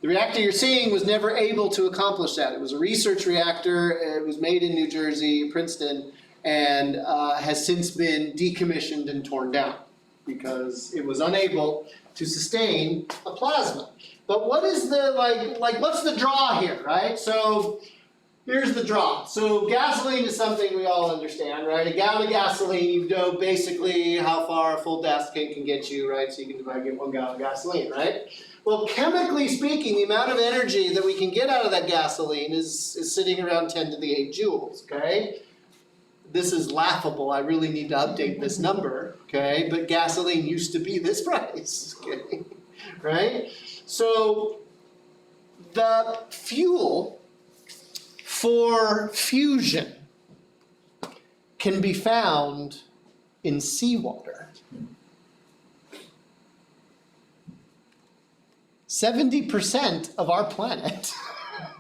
A: The reactor you're seeing was never able to accomplish that. It was a research reactor. It was made in New Jersey, Princeton, and has since been decommissioned and torn down because it was unable to sustain a plasma. But what is the, what's the draw here, right? So here's the draw. So gasoline is something we all understand, right? A gallon of gasoline, you know basically how far a full gas tank can get you, right? So you can get 1 gallon of gasoline, right? Well, chemically speaking, the amount of energy that we can get out of that gasoline is sitting around 10 to the 8 joules, okay? This is laughable. I really need to update this number, okay? But gasoline used to be this price, okay? Right? So the fuel for fusion can be found in seawater. 70% of our planet,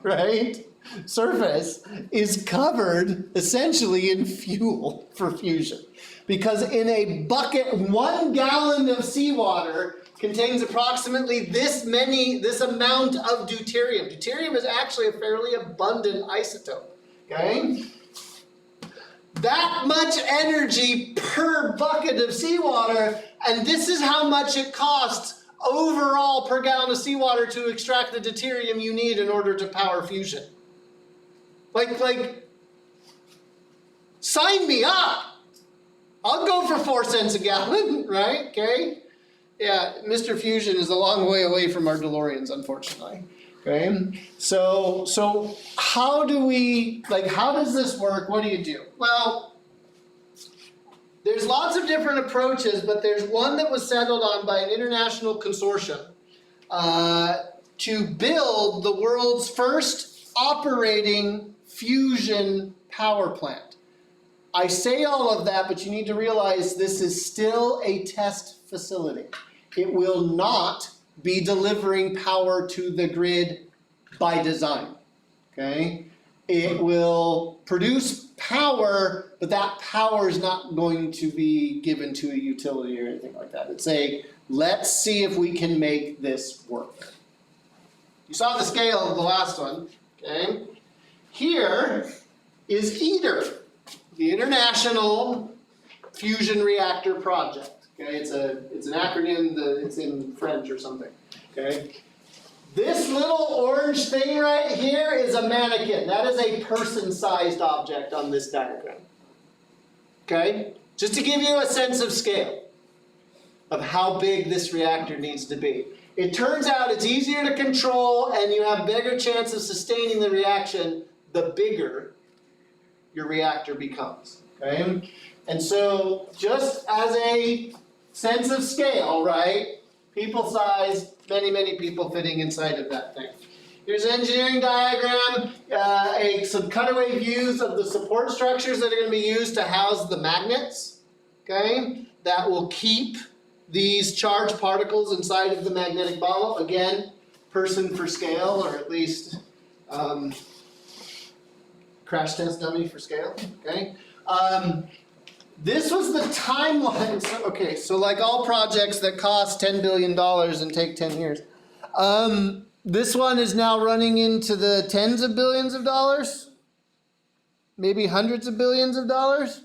A: right, surface is covered essentially in fuel for fusion. Because in a bucket, 1 gallon of seawater contains approximately this amount of deuterium. Deuterium is actually a fairly abundant isotope, okay? That much energy per bucket of seawater, and this is how much it costs overall per gallon of seawater to extract the deuterium you need in order to power fusion. Like, sign me up. I'll go for 4 cents a gallon, right? Okay? Yeah, Mr. Fusion is a long way away from our DeLoreans, unfortunately. Okay? So how do we, how does this work? What do you do? Well, there's lots of different approaches, but there's one that was settled on by an international consortium to build the world's first operating fusion power plant. I say all of that, but you need to realize this is still a test facility. It will not be delivering power to the grid by design, okay? It will produce power, but that power is not going to be given to a utility or anything like that. It's a, let's see if we can make this work. You saw the scale of the last one, okay? Here is ITER, the International Fusion Reactor Project. Okay, it's an acronym it's in French or something. Okay, this little orange thing right here is a mannequin. That is a person-sized object on this diagram. Okay, just to give you a sense of scale of how big this reactor needs to be. It turns out it's easier to control and you have bigger chance of sustaining the reaction the bigger your reactor becomes. Okay, and so just as a sense of scale, right? People size, many people fitting inside of that thing. Here's an engineering diagram, some cutaway views of the support structures that are going to be used to house the magnets, okay? That will keep these charged particles inside of the magnetic ball. Again, person for scale, or at least crash test dummy for scale, okay? This was the timeline. So like all projects that cost $10 billion and take 10 years. This one is now running into the tens of billions of dollars, maybe hundreds of billions of dollars.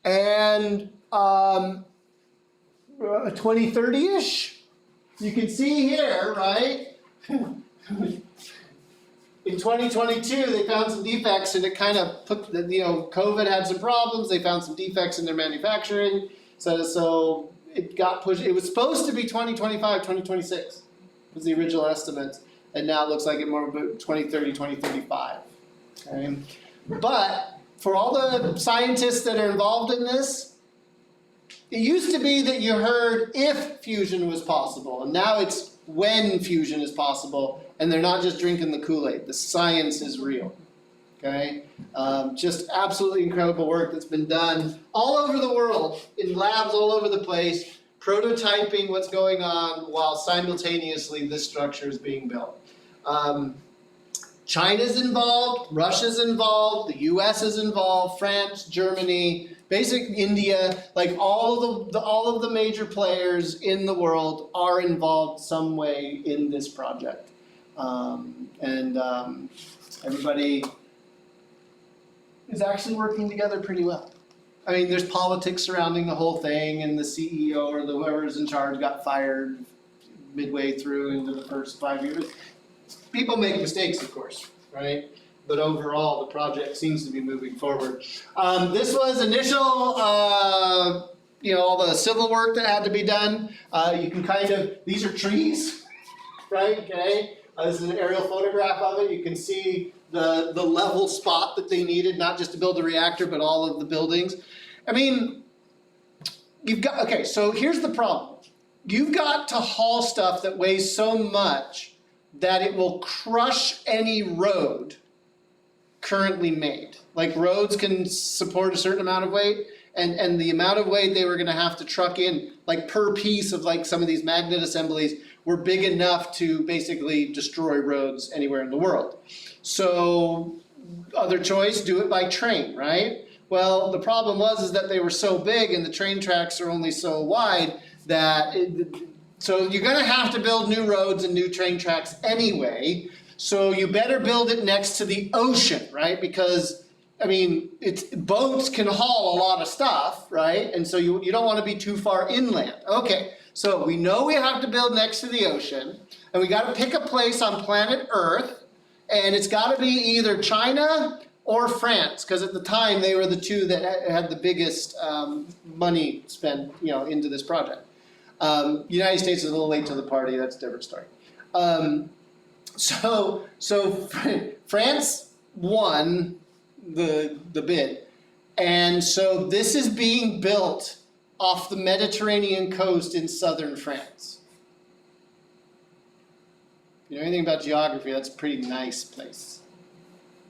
A: And 2030-ish, you can see here, right? In 2022, they found some defects and it kind of put, COVID had some problems. They found some defects in their manufacturing. So it got pushed. It was supposed to be 2025, 2026 was the original estimate. And now it looks like it more about 2030, 2035. Okay? But for all the scientists that are involved in this, it used to be that you heard if fusion was possible. And now it's when fusion is possible. And they're not just drinking the Kool-Aid. The science is real, okay? Just absolutely incredible work that's been done all over the world, in labs all over the place, prototyping what's going on while simultaneously this structure is being built. China's involved, Russia's involved, the US is involved, France, Germany, basically India, like all of the major players in the world are involved some way in this project. Everybody is actually working together pretty well. I mean, there's politics surrounding the whole thing, and the CEO or whoever's in charge got fired midway through into the first 5 years. People make mistakes, of course, right? But overall, the project seems to be moving forward. This was initial, all the civil work that had to be done. You can these are trees, right? Okay. This is an aerial photograph of it. You can see the level spot that they needed, not just to build the reactor, but all of the buildings. I mean, so here's the problem. You've got to haul stuff that weighs so much that it will crush any road currently made. Like roads can support a certain amount of weight, and the amount of weight they were going to have to truck in, like per piece of like some of these magnet assemblies, were big enough to basically destroy roads anywhere in the world. So, other choice, do it by train, right? Well, the problem was that they were so big and the train tracks are only so wide that so you're going to have to build new roads and new train tracks anyway. So you better build it next to the ocean, right? Because I mean, boats can haul a lot of stuff, right? And so you don't want to be too far inland. Okay, so we know we have to build next to the ocean, and we got to pick a place on planet Earth, and it's got to be either China or France, because at the time they were the two that had the biggest money spent, into this project. United States is a little late to the party. That's a different story. So France won the bid, and so this is being built off the Mediterranean coast in southern France. you know anything about geography, that's a pretty nice place.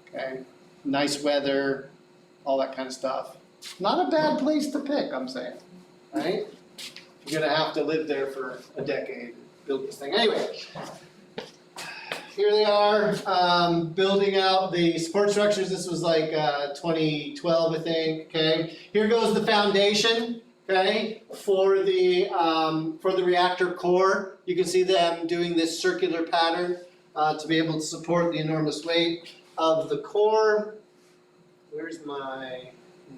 A: Okay, nice weather, all that kind of stuff. Not a bad place to pick, I'm saying, right? You're gonna have to live there for a decade, build this thing. Anyway, here they are, building out the support structures. This was like 2012, I think, okay? Here goes the foundation, okay, for the reactor core. You can see them doing this circular pattern to be able to support the enormous weight of the core. Where's my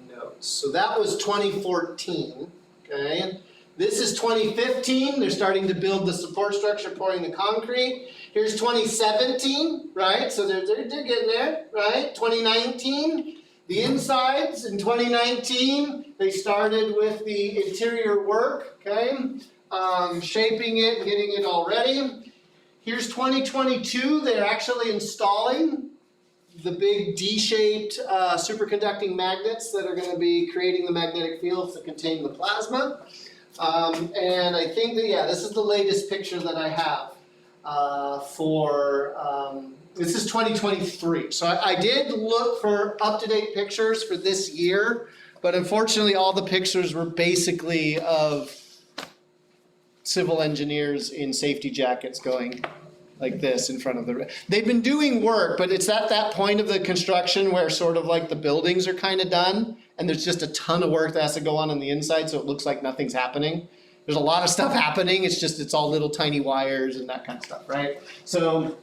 A: notes? So that was 2014, okay? This is 2015, they're starting to build the support structure, pouring the concrete. Here's 2017, right? So they're getting there, right? 2019, the insides. In 2019, they started with the interior work, okay? Shaping it, getting it all ready. Here's 2022, they're actually installing the big D-shaped superconducting magnets that are going to be creating the magnetic fields that contain the plasma. And I think that, yeah, this is the latest picture that I have this is 2023. So I did look for up-to-date pictures for this year, but unfortunately all the pictures were basically of civil engineers in safety jackets going like this in front of the... They've been doing work, but it's at that point of the construction where sort of like the buildings are kind of done, and there's just a ton of work that has to go on the inside, so it looks like nothing's happening. There's a lot of stuff happening, it's all little tiny wires and that kind of stuff, right? So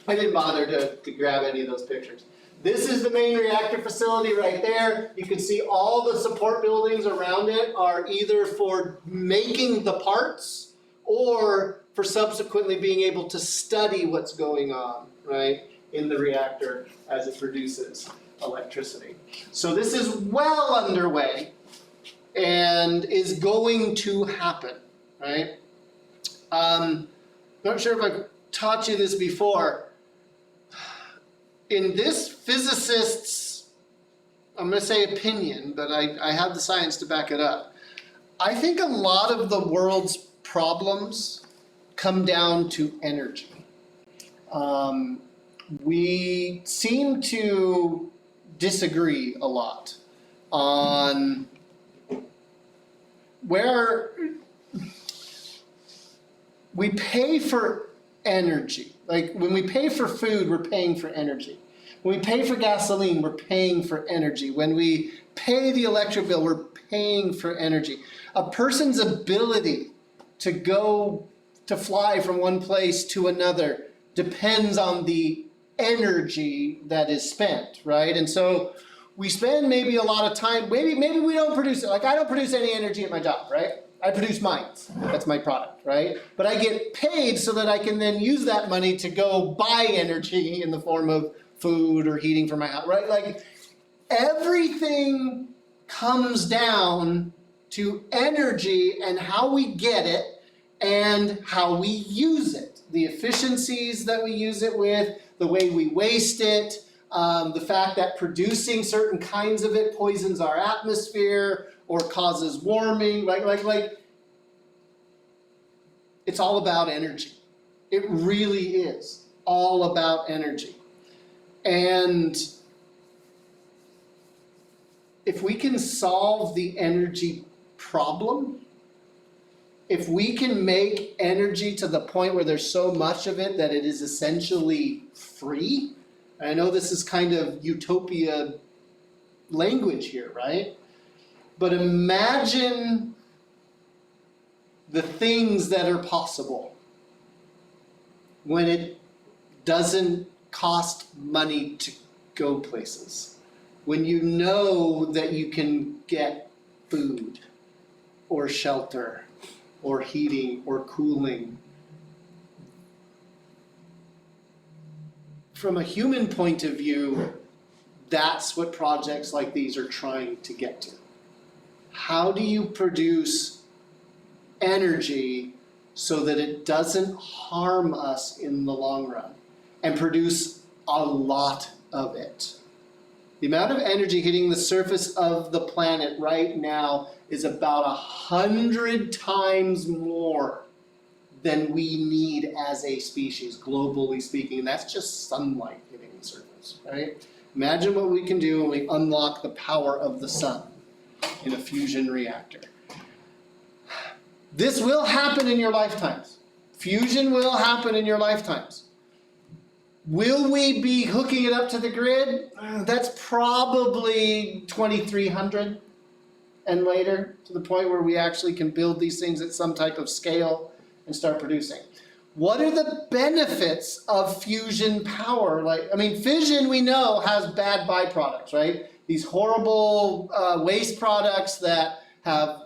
A: I didn't bother to grab any of those pictures. This is the main reactor facility right there. You can see all the support buildings around it are either for making the parts or for subsequently being able to study what's going on, right, in the reactor as it produces electricity. So this is well underway and is going to happen, right? Not sure if I've taught you this before. In this physicist's, I'm going to say opinion, but I have the science to back it up. I think a lot of the world's problems come down to energy. We seem to disagree a lot on where we pay for energy. Like when we pay for food, we're paying for energy. When we pay for gasoline, we're paying for energy. When we pay the electric bill, we're paying for energy. A person's ability to fly from one place to another depends on the energy that is spent, right? And so we spend maybe a lot of time, maybe we don't produce it. Like I don't produce any energy at my job, right? I produce mines. That's my product, right? But I get paid so that I can then use that money to go buy energy in the form of food or heating for my house, right? Like everything comes down to energy and how we get it and how we use it. The efficiencies that we use it with, the way we waste it, the fact that producing certain kinds of it poisons our atmosphere or causes warming, like it's all about energy. It really is all about energy. And if we can solve the energy problem, if we can make energy to the point where there's so much of it that it is essentially free, I know this is kind of utopia language here, right? But imagine the things that are possible when it doesn't cost money to go places. When you know that you can get food or shelter or heating or cooling. From a human point of view, that's what projects like these are trying to get to. How do you produce energy so that it doesn't harm us in the long run and produce a lot of it? The amount of energy hitting the surface of the planet right now is about 100 times more than we need as a species, globally speaking. And that's just sunlight hitting the surface, right? Imagine what we can do when we unlock the power of the sun in a fusion reactor. This will happen in your lifetimes. Fusion will happen in your lifetimes. Will we be hooking it up to the grid? That's probably 2300 and later, to the point where we actually can build these things at some type of scale and start producing. What are the benefits of fusion power? Fission, we know, has bad byproducts, right? These horrible waste products that have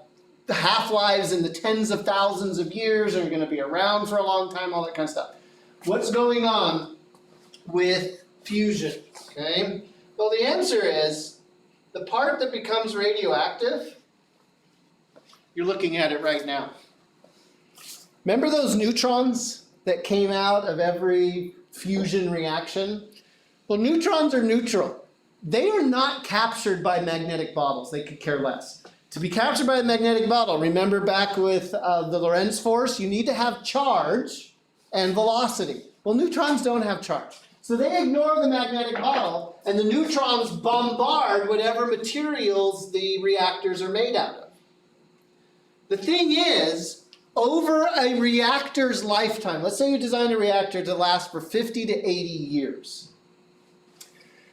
A: half-lives in the tens of thousands of years and are going to be around for a long time, all that kind of stuff. What's going on with fusion, okay? Well, the answer is, the part that becomes radioactive, you're looking at it right now. Remember those neutrons that came out of every fusion reaction? Well, neutrons are neutral. They are not captured by magnetic bottles. They could care less. To be captured by a magnetic bottle, remember back with the Lorentz force, you need to have charge and velocity. Well, neutrons don't have charge. So they ignore the magnetic bottle, and the neutrons bombard whatever materials the reactors are made out of. The thing is, over a reactor's lifetime, let's say you design a reactor to last for 50 to 80 years.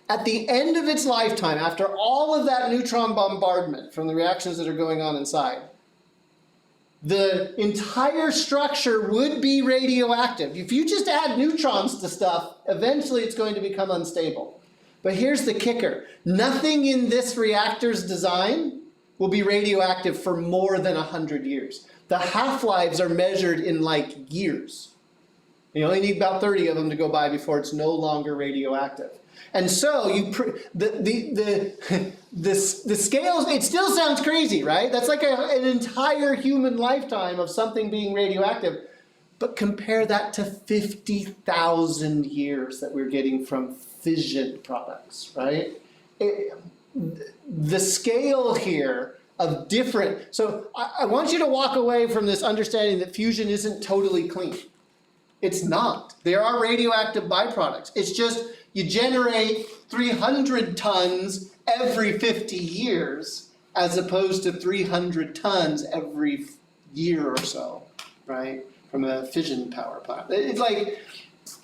A: At the end of its lifetime, after all of that neutron bombardment from the reactions that are going on inside, the entire structure would be radioactive. If you just add neutrons to stuff, eventually it's going to become unstable. But here's the kicker. Nothing in this reactor's design will be radioactive for more than 100 years. The half-lives are measured in like years. You only need about 30 of them to go by before it's no longer radioactive. And so the scales, it still sounds crazy, right? That's like an entire human lifetime of something being radioactive. But compare that to 50,000 years that we're getting from fission products, right? The scale here of different, so I want you to walk away from this understanding that fusion isn't totally clean. It's not. There are radioactive byproducts. It's just you generate 300 tons every 50 years as opposed to 300 tons every year or so, right? From a fission power plant. It's like,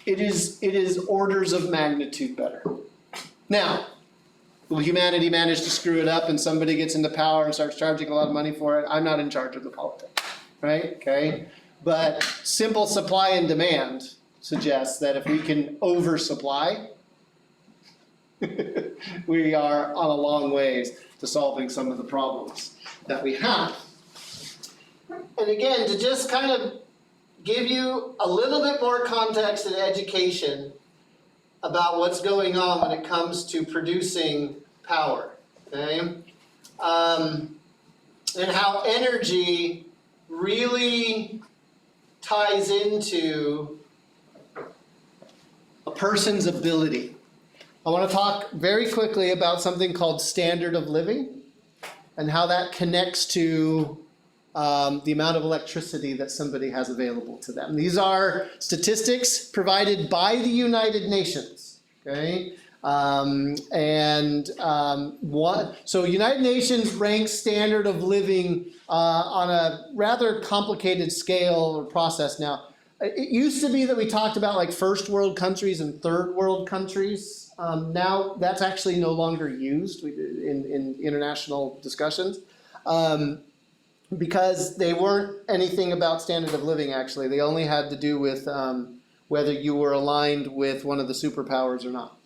A: it is orders of magnitude better. Now, will humanity manage to screw it up and somebody gets into power and starts charging a lot of money for it? I'm not in charge of the politics, right? Okay? But simple supply and demand suggests that if we can oversupply, we are on a long ways to solving some of the problems that we have. And again, to just kind of give you a little bit more context and education about what's going on when it comes to producing power, okay? And how energy really ties into a person's ability. I want to talk very quickly about something called standard of living and how that connects to the amount of electricity that somebody has available to them. These are statistics provided by the United Nations, okay? So United Nations ranks standard of living on a rather complicated scale or process now. It used to be that we talked about like first world countries and third world countries. Now that's actually no longer used in international discussions because they weren't anything about standard of living actually. They only had to do with whether you were aligned with one of the superpowers or not.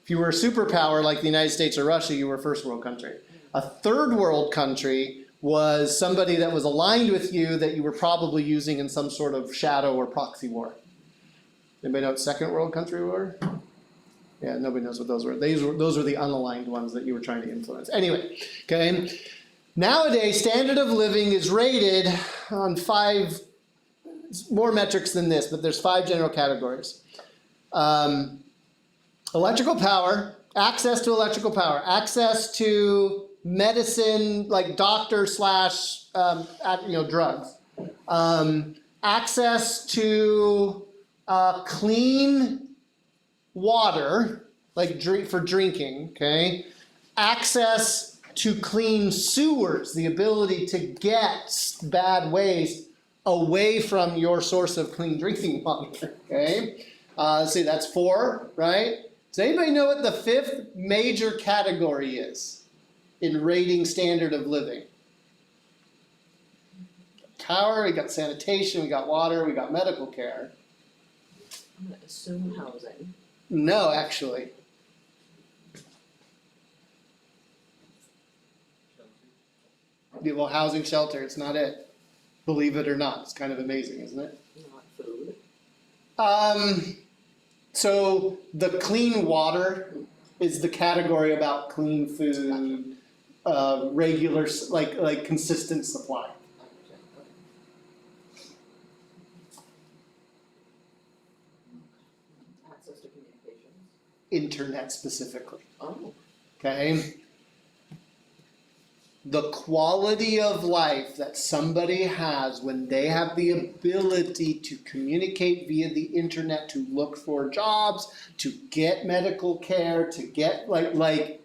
A: If you were a superpower like the United States or Russia, you were a first world country. A third world country was somebody that was aligned with you that you were probably using in some sort of shadow or proxy war. Anybody know what second world country were? Yeah, nobody knows what those were. Those were the unaligned ones that you were trying to influence. Anyway, okay. Nowadays, standard of living is rated on 5 more metrics than this, but there's 5 general categories. Electrical power, access to electrical power, access to medicine, like doctor / drugs, access to clean water, like for drinking, okay? Access to clean sewers, the ability to get bad waste away from your source of clean drinking water, okay? Let's see, that's 4, right? Does anybody know what the 5th major category is in rating standard of living? Power, we got sanitation, we got water, we got medical care.
D: I'm gonna assume housing.
A: No, actually. Yeah, well, housing, shelter, it's not it. Believe it or not, it's kind of amazing, isn't it?
D: Not food.
A: So the clean water is the category about clean food, regular, like consistent supply.
D: Access to communications.
A: Internet specifically,
D: Oh.
A: okay? The quality of life that somebody has when they have the ability to communicate via the internet, to look for jobs, to get medical care, to get like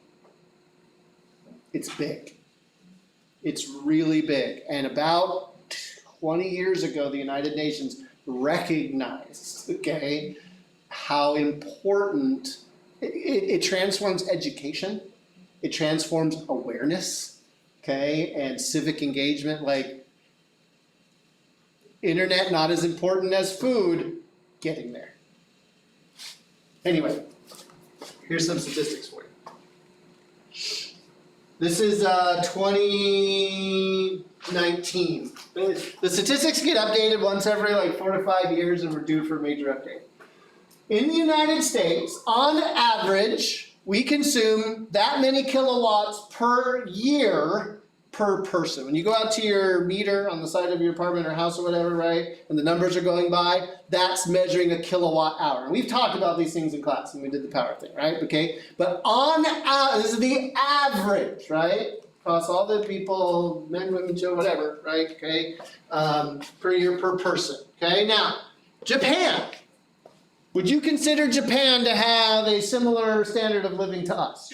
A: it's big. It's really big. And about 20 years ago, the United Nations recognized, okay, how important it transforms education, it transforms awareness. Okay, and civic engagement, like internet not as important as food, getting there. Anyway, here's some statistics for you. This is 2019. The statistics get updated once every 4 to 5 years, and we're due for a major update. In the United States, on average, we consume that many kilowatts per year per person. When you go out to your meter on the side of your apartment or house or whatever, right, and the numbers are going by, that's measuring a kilowatt hour. And we've talked about these things in class when we did the power thing, right? Okay, but this is the average, right? Across all the people, men, women, children, whatever, right? Okay, per year per person. Okay, now Japan. Would you consider Japan to have a similar standard of living to us?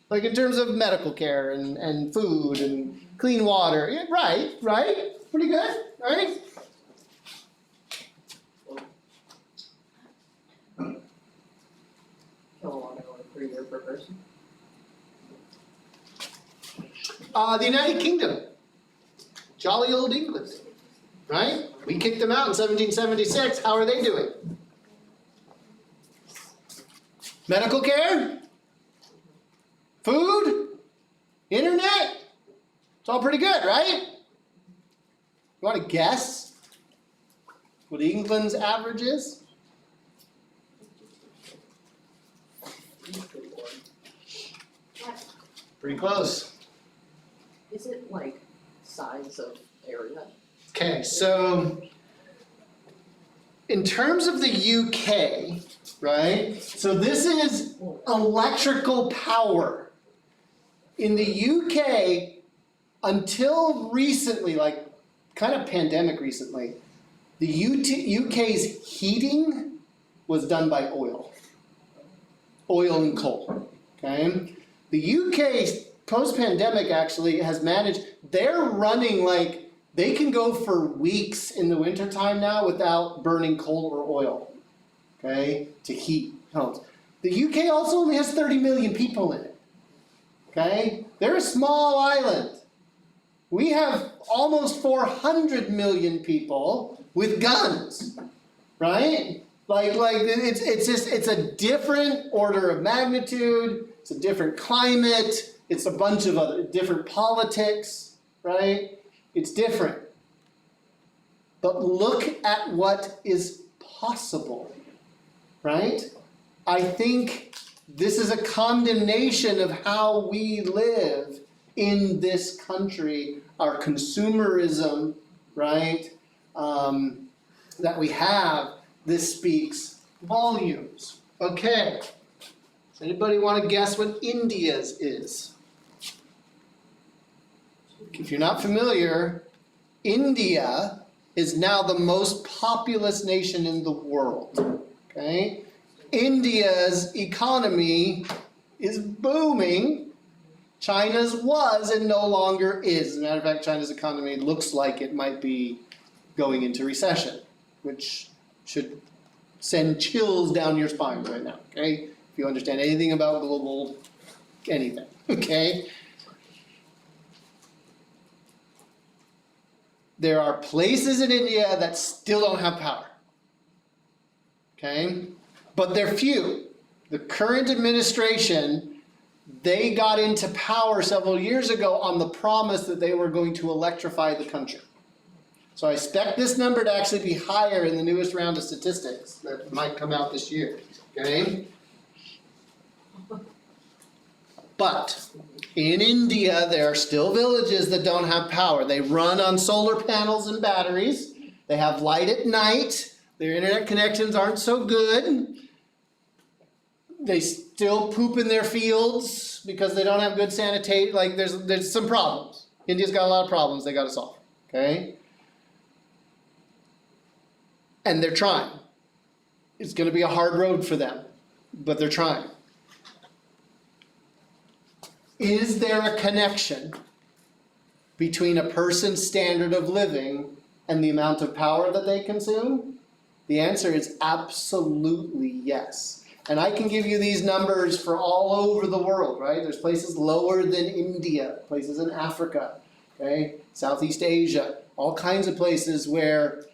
A: Like in terms of medical care and food and clean water? Yeah, right? Pretty good, right?
D: Kilowatt hour per year per person.
A: The United Kingdom. Jolly old England, right? We kicked them out in 1776. How are they doing? Medical care? Food? Internet? It's all pretty good, right? You want to guess what England's average is? Pretty close.
D: Is it like size of area?
A: Okay, so in terms of the UK, right? So this is electrical power. In the UK, until recently, like kind of pandemic recently, the UK's heating was done by oil and coal, okay? The UK post-pandemic actually has managed, they're running they can go for weeks in the wintertime now without burning coal or oil, okay, to heat homes. The UK also only has 30 million people in it, okay? They're a small island. We have almost 400 million people with guns, right? It's a different order of magnitude, it's a different climate, it's a bunch of other different politics, right? It's different. But look at what is possible, right? I think this is a condemnation of how we live in this country, our consumerism, right? That we have, this speaks volumes. Okay. Does anybody want to guess what India's is? If you're not familiar, India is now the most populous nation in the world, okay? India's economy is booming. China's was and no longer is. As a matter of fact, China's economy looks like it might be going into recession, which should send chills down your spine right now, okay? If you understand anything about global anything, okay? There are places in India that still don't have power, okay? But they're few. The current administration, they got into power several years ago on the promise that they were going to electrify the country. So I expect this number to actually be higher in the newest round of statistics that might come out this year, okay? But in India, there are still villages that don't have power. They run on solar panels and batteries. They have light at night. Their internet connections aren't so good. They still poop in their fields because they don't have good sanitation. Like there's some problems. India's got a lot of problems they got to solve, okay? And they're trying. It's going to be a hard road for them, but they're trying. Is there a connection between a person's standard of living and the amount of power that they consume? The answer is absolutely yes. And I can give you these numbers for all over the world, right? There's places lower than India, places in Africa, okay? Southeast Asia, all kinds of places where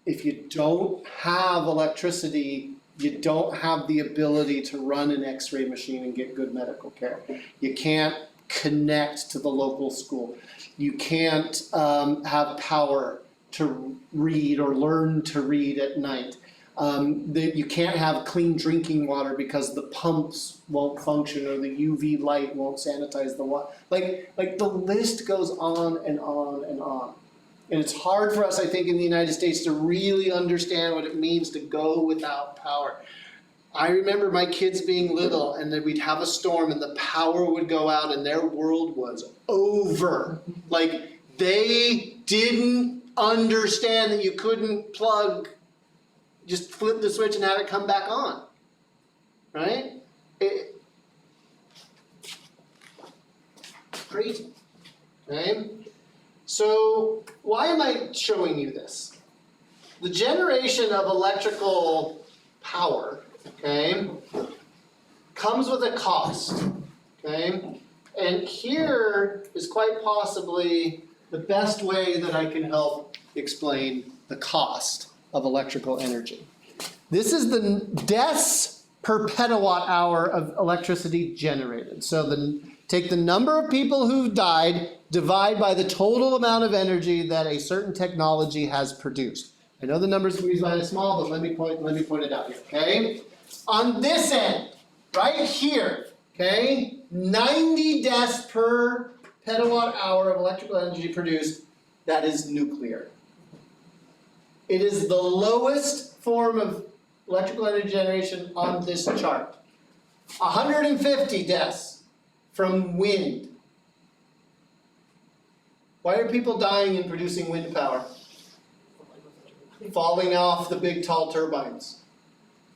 A: if you don't have electricity, you don't have the ability to run an X-ray machine and get good medical care. You can't connect to the local school. You can't have power to read or learn to read at night. You can't have clean drinking water because the pumps won't function or the UV light won't sanitize the water. Like the list goes on and on and on. And it's hard for us, I think, in the United States to really understand what it means to go without power. I remember my kids being little and then we'd have a storm and the power would go out and their world was over. Like they didn't understand that you couldn't just flip the switch and have it come back on, right? Crazy, okay? So why am I showing you this? The generation of electrical power, okay, comes with a cost, okay? And here is quite possibly the best way that I can help explain the cost of electrical energy. This is the deaths per petawatt hour of electricity generated. So take the number of people who've died, divide by the total amount of energy that a certain technology has produced. I know the numbers can be slightly small, but let me point it out here, okay? On this end, right here, okay, 90 deaths per petawatt hour of electrical energy produced, that is nuclear. It is the lowest form of electrical energy generation on this chart. 150 deaths from wind. Why are people dying in producing wind power? Falling off the big tall turbines.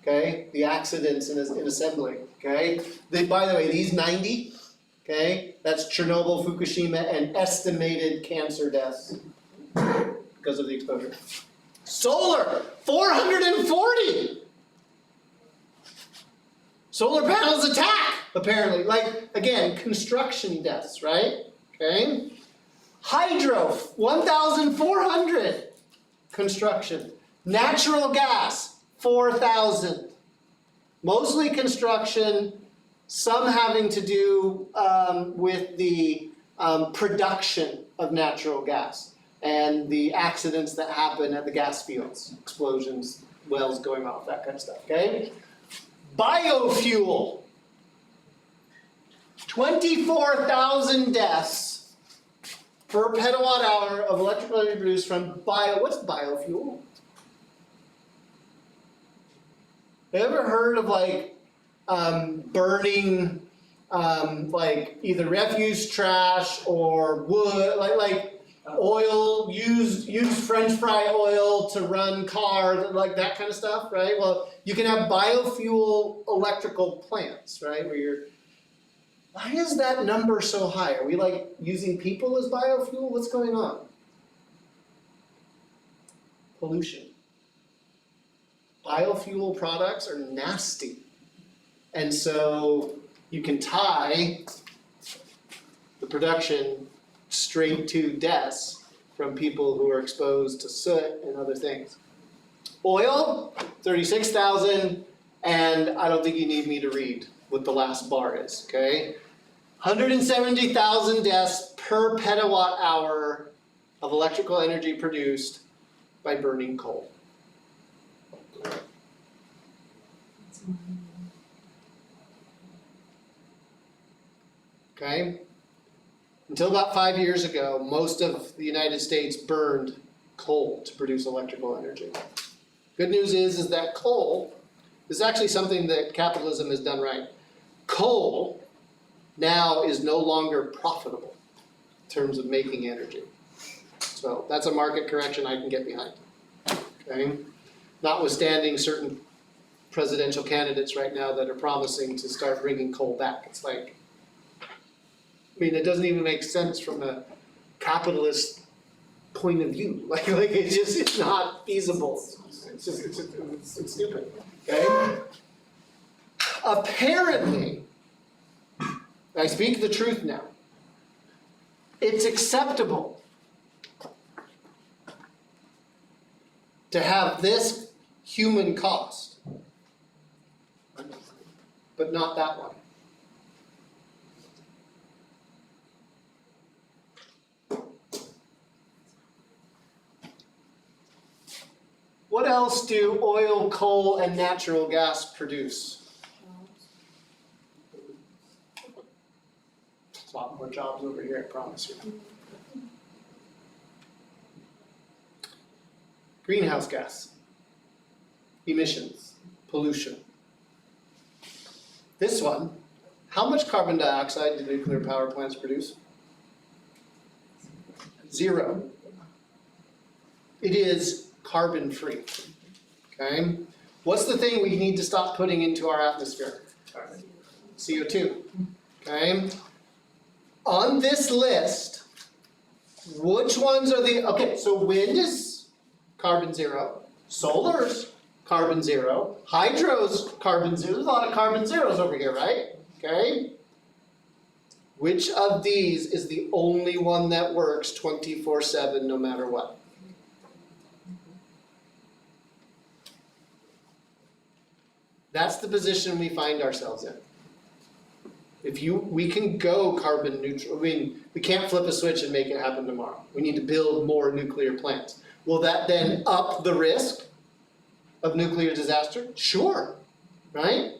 A: Okay, the accidents in assembly. Okay, by the way, these 90. Okay, that's Chernobyl, Fukushima, and estimated cancer deaths because of the exposure. Solar, 440. Solar panels attack, apparently. Like, again, construction deaths, right? Okay. Hydro, 1,400. Construction. Natural gas, 4,000. Mostly construction, some having to do with the production of natural gas and the accidents that happen at the gas fields, explosions, wells going off, that kind of stuff, okay? Biofuel, 24,000 deaths per petawatt hour of electrical energy produced from what's biofuel? Have you ever heard of like burning like either refuse trash or wood, like oil, use French fry oil to run cars, like that kind of stuff, right? Well, you can have biofuel electrical plants, right, why is that number so high? Are we like using people as biofuel? What's going on? Pollution. Biofuel products are nasty. And so you can tie the production straight to deaths from people who are exposed to soot and other things. Oil, 36,000, and I don't think you need me to read what the last bar is, okay? 170,000 deaths per petawatt hour of electrical energy produced by burning coal. Okay? Until about 5 years ago, most of the United States burned coal to produce electrical energy. Good news is that coal is actually something that capitalism has done right. Coal now is no longer profitable in terms of making energy. So that's a market correction I can get behind. Okay? Notwithstanding certain presidential candidates right now that are promising to start bringing coal back. It's like, I mean, it doesn't even make sense from a capitalist point of view. Like it's not feasible. It's stupid. Okay? Apparently, I speak the truth now. It's acceptable to have this human cost, but not that one. What else do oil, coal, and natural gas produce? There's a lot more jobs over here, I promise you. Greenhouse gas, emissions, pollution. This one, how much carbon dioxide do nuclear power plants produce? 0. It is carbon free. Okay? What's the thing we need to stop putting into our atmosphere? CO2. Okay? On this list, which ones are the, okay, so wind is carbon 0, solar's carbon 0, hydro's carbon 0, there's a lot of carbon zeros over here, right? Okay? Which of these is the only one that works 24/7 no matter what? That's the position we find ourselves in. We can go carbon neutral. I mean, we can't flip a switch and make it happen tomorrow. We need to build more nuclear plants. Will that then up the risk of nuclear disaster? Sure, right?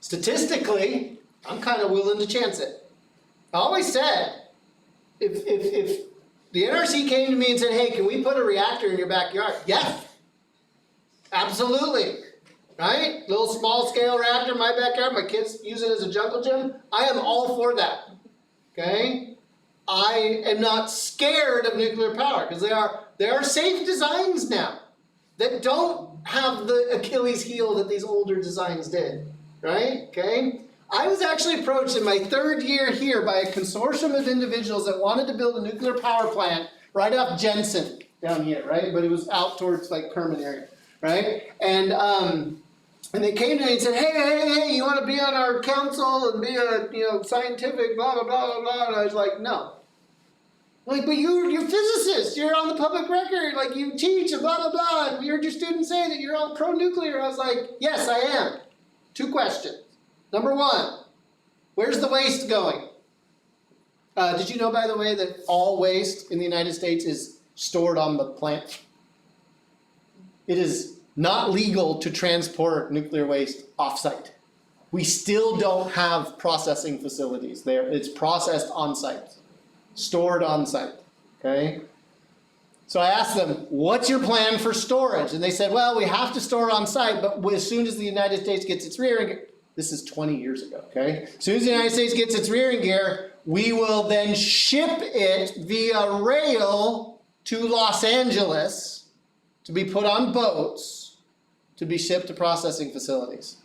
A: Statistically, I'm kind of willing to chance it. I always said, if the NRC came to me and said, hey, can we put a reactor in your backyard? Yes, absolutely. Right? Little small scale reactor in my backyard, my kids use it as a jungle gym. I am all for that. Okay? I am not scared of nuclear power because there are safe designs now that don't have the Achilles heel that these older designs did. Right? Okay? I was actually approached in my 3rd year here by a consortium of individuals that wanted to build a nuclear power plant right off Jensen down here, right? But it was out towards like Kerman area, right? And they came to me and said, hey, you want to be on our council and be a scientific blah, blah, blah, blah, blah. And I was like, no. I'm like, but you're physicists. You're on the public record. Like, you teach and blah, blah, blah. And we heard your students say that you're all pro-nuclear. I was like, yes, I am. 2 questions. Number 1, where's the waste going? Did you know, by the way, that all waste in the United States is stored on the plant? It is not legal to transport nuclear waste off-site. We still don't have processing facilities there. It's processed on-site, stored on-site, okay? So I asked them, what's your plan for storage? And they said, well, we have to store on-site, but as soon as the United States gets its rear end gear, this is 20 years ago, okay? As soon as the United States gets its rear end gear, We will then ship it via rail to Los Angeles to be put on boats to be shipped to processing facilities.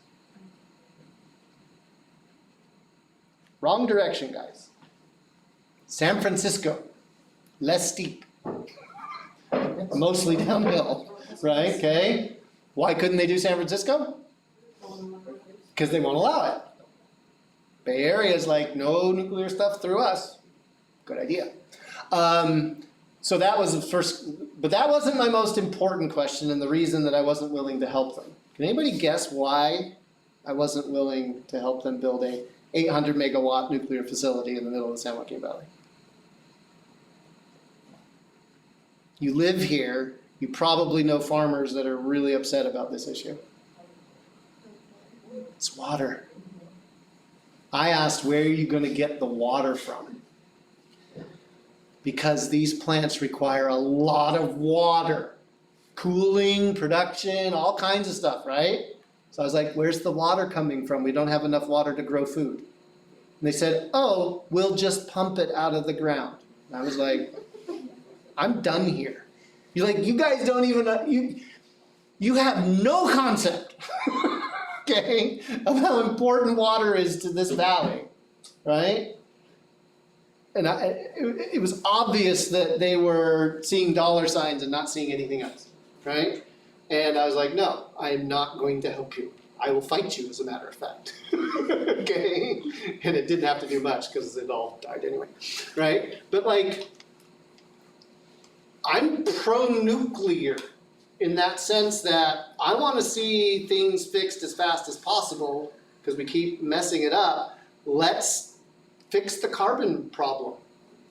A: Wrong direction, guys. San Francisco, less steep, mostly downhill, right? Okay. Why couldn't they do San Francisco? Because they won't allow it. Bay Area is like, no nuclear stuff through us. Good idea. So that was the first, but that wasn't my most important question and the reason that I wasn't willing to help them. Can anybody guess why I wasn't willing to help them build a 800 megawatt nuclear facility in the middle of the San Joaquin Valley? You live here, you probably know farmers that are really upset about this issue. It's water. I asked, where are you going to get the water from? Because these plants require a lot of water. Cooling, production, all kinds of stuff, right? So I was like, where's the water coming from? We don't have enough water to grow food. And they said, oh, we'll just pump it out of the ground. And I was like, I'm done here. You're like, you guys don't even know, you have no concept, okay, of how important water is to this valley, right? And it was obvious that they were seeing dollar signs and not seeing anything else, right? And I was like, no, I'm not going to help you. I will fight you, as a matter of fact, okay? And it didn't have to do much because it all died anyway, right? But like, I'm pro-nuclear in that sense that I want to see things fixed as fast as possible because we keep messing it up. Let's fix the carbon problem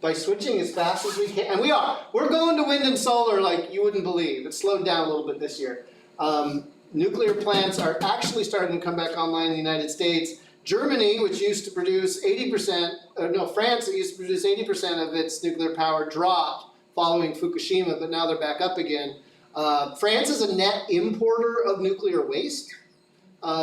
A: by switching as fast as we can. And we are. We're going to wind and solar like you wouldn't believe. It slowed down a little bit this year. Nuclear plants are actually starting to come back online in the United States. Germany, which used to produce 80%, France, that used to produce 80% of its nuclear power, dropped following Fukushima, but now they're back up again. France is a net importer of nuclear waste.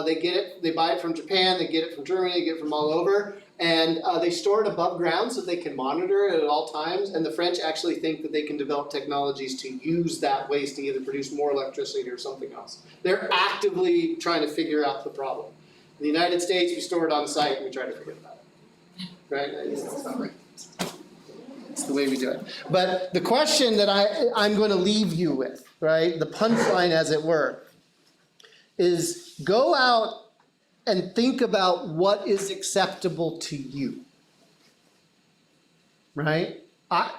A: They get it, they buy it from Japan, they get it from Germany, they get it from all over, and they store it above ground so they can monitor it at all times, and the French actually think that they can develop technologies to use that waste to either produce more electricity or something else. They're actively trying to figure out the problem. In the United States, we store it on site and we try to forget about it. Right? It's not right. It's the way we do it. But the question that I'm going to leave you with, right, the punchline as it were, is go out and think about what is acceptable to you. Right? I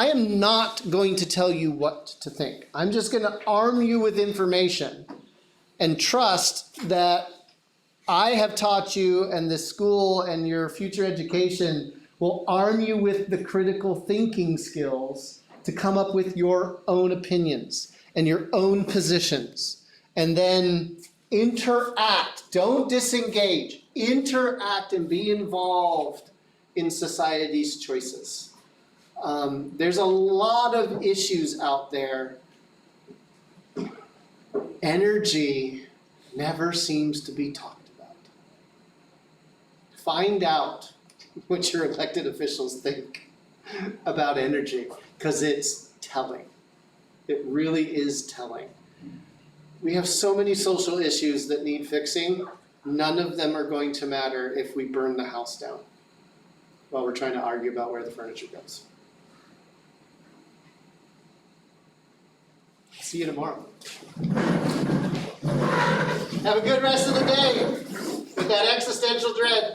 A: am not going to tell you what to think. I'm just going to arm you with information and trust that I have taught you and the school and your future education will arm you with the critical thinking skills to come up with your own opinions and your own positions. And then interact, don't disengage, interact and be involved in society's choices. There's a lot of issues out there. Energy never seems to be talked about. Find out what your elected officials think about energy, because it's telling. It really is telling. We have so many social issues that need fixing. None of them are going to matter if we burn the house down while we're trying to argue about where the furniture goes. See you tomorrow. Have a good rest of the day with that existential dread.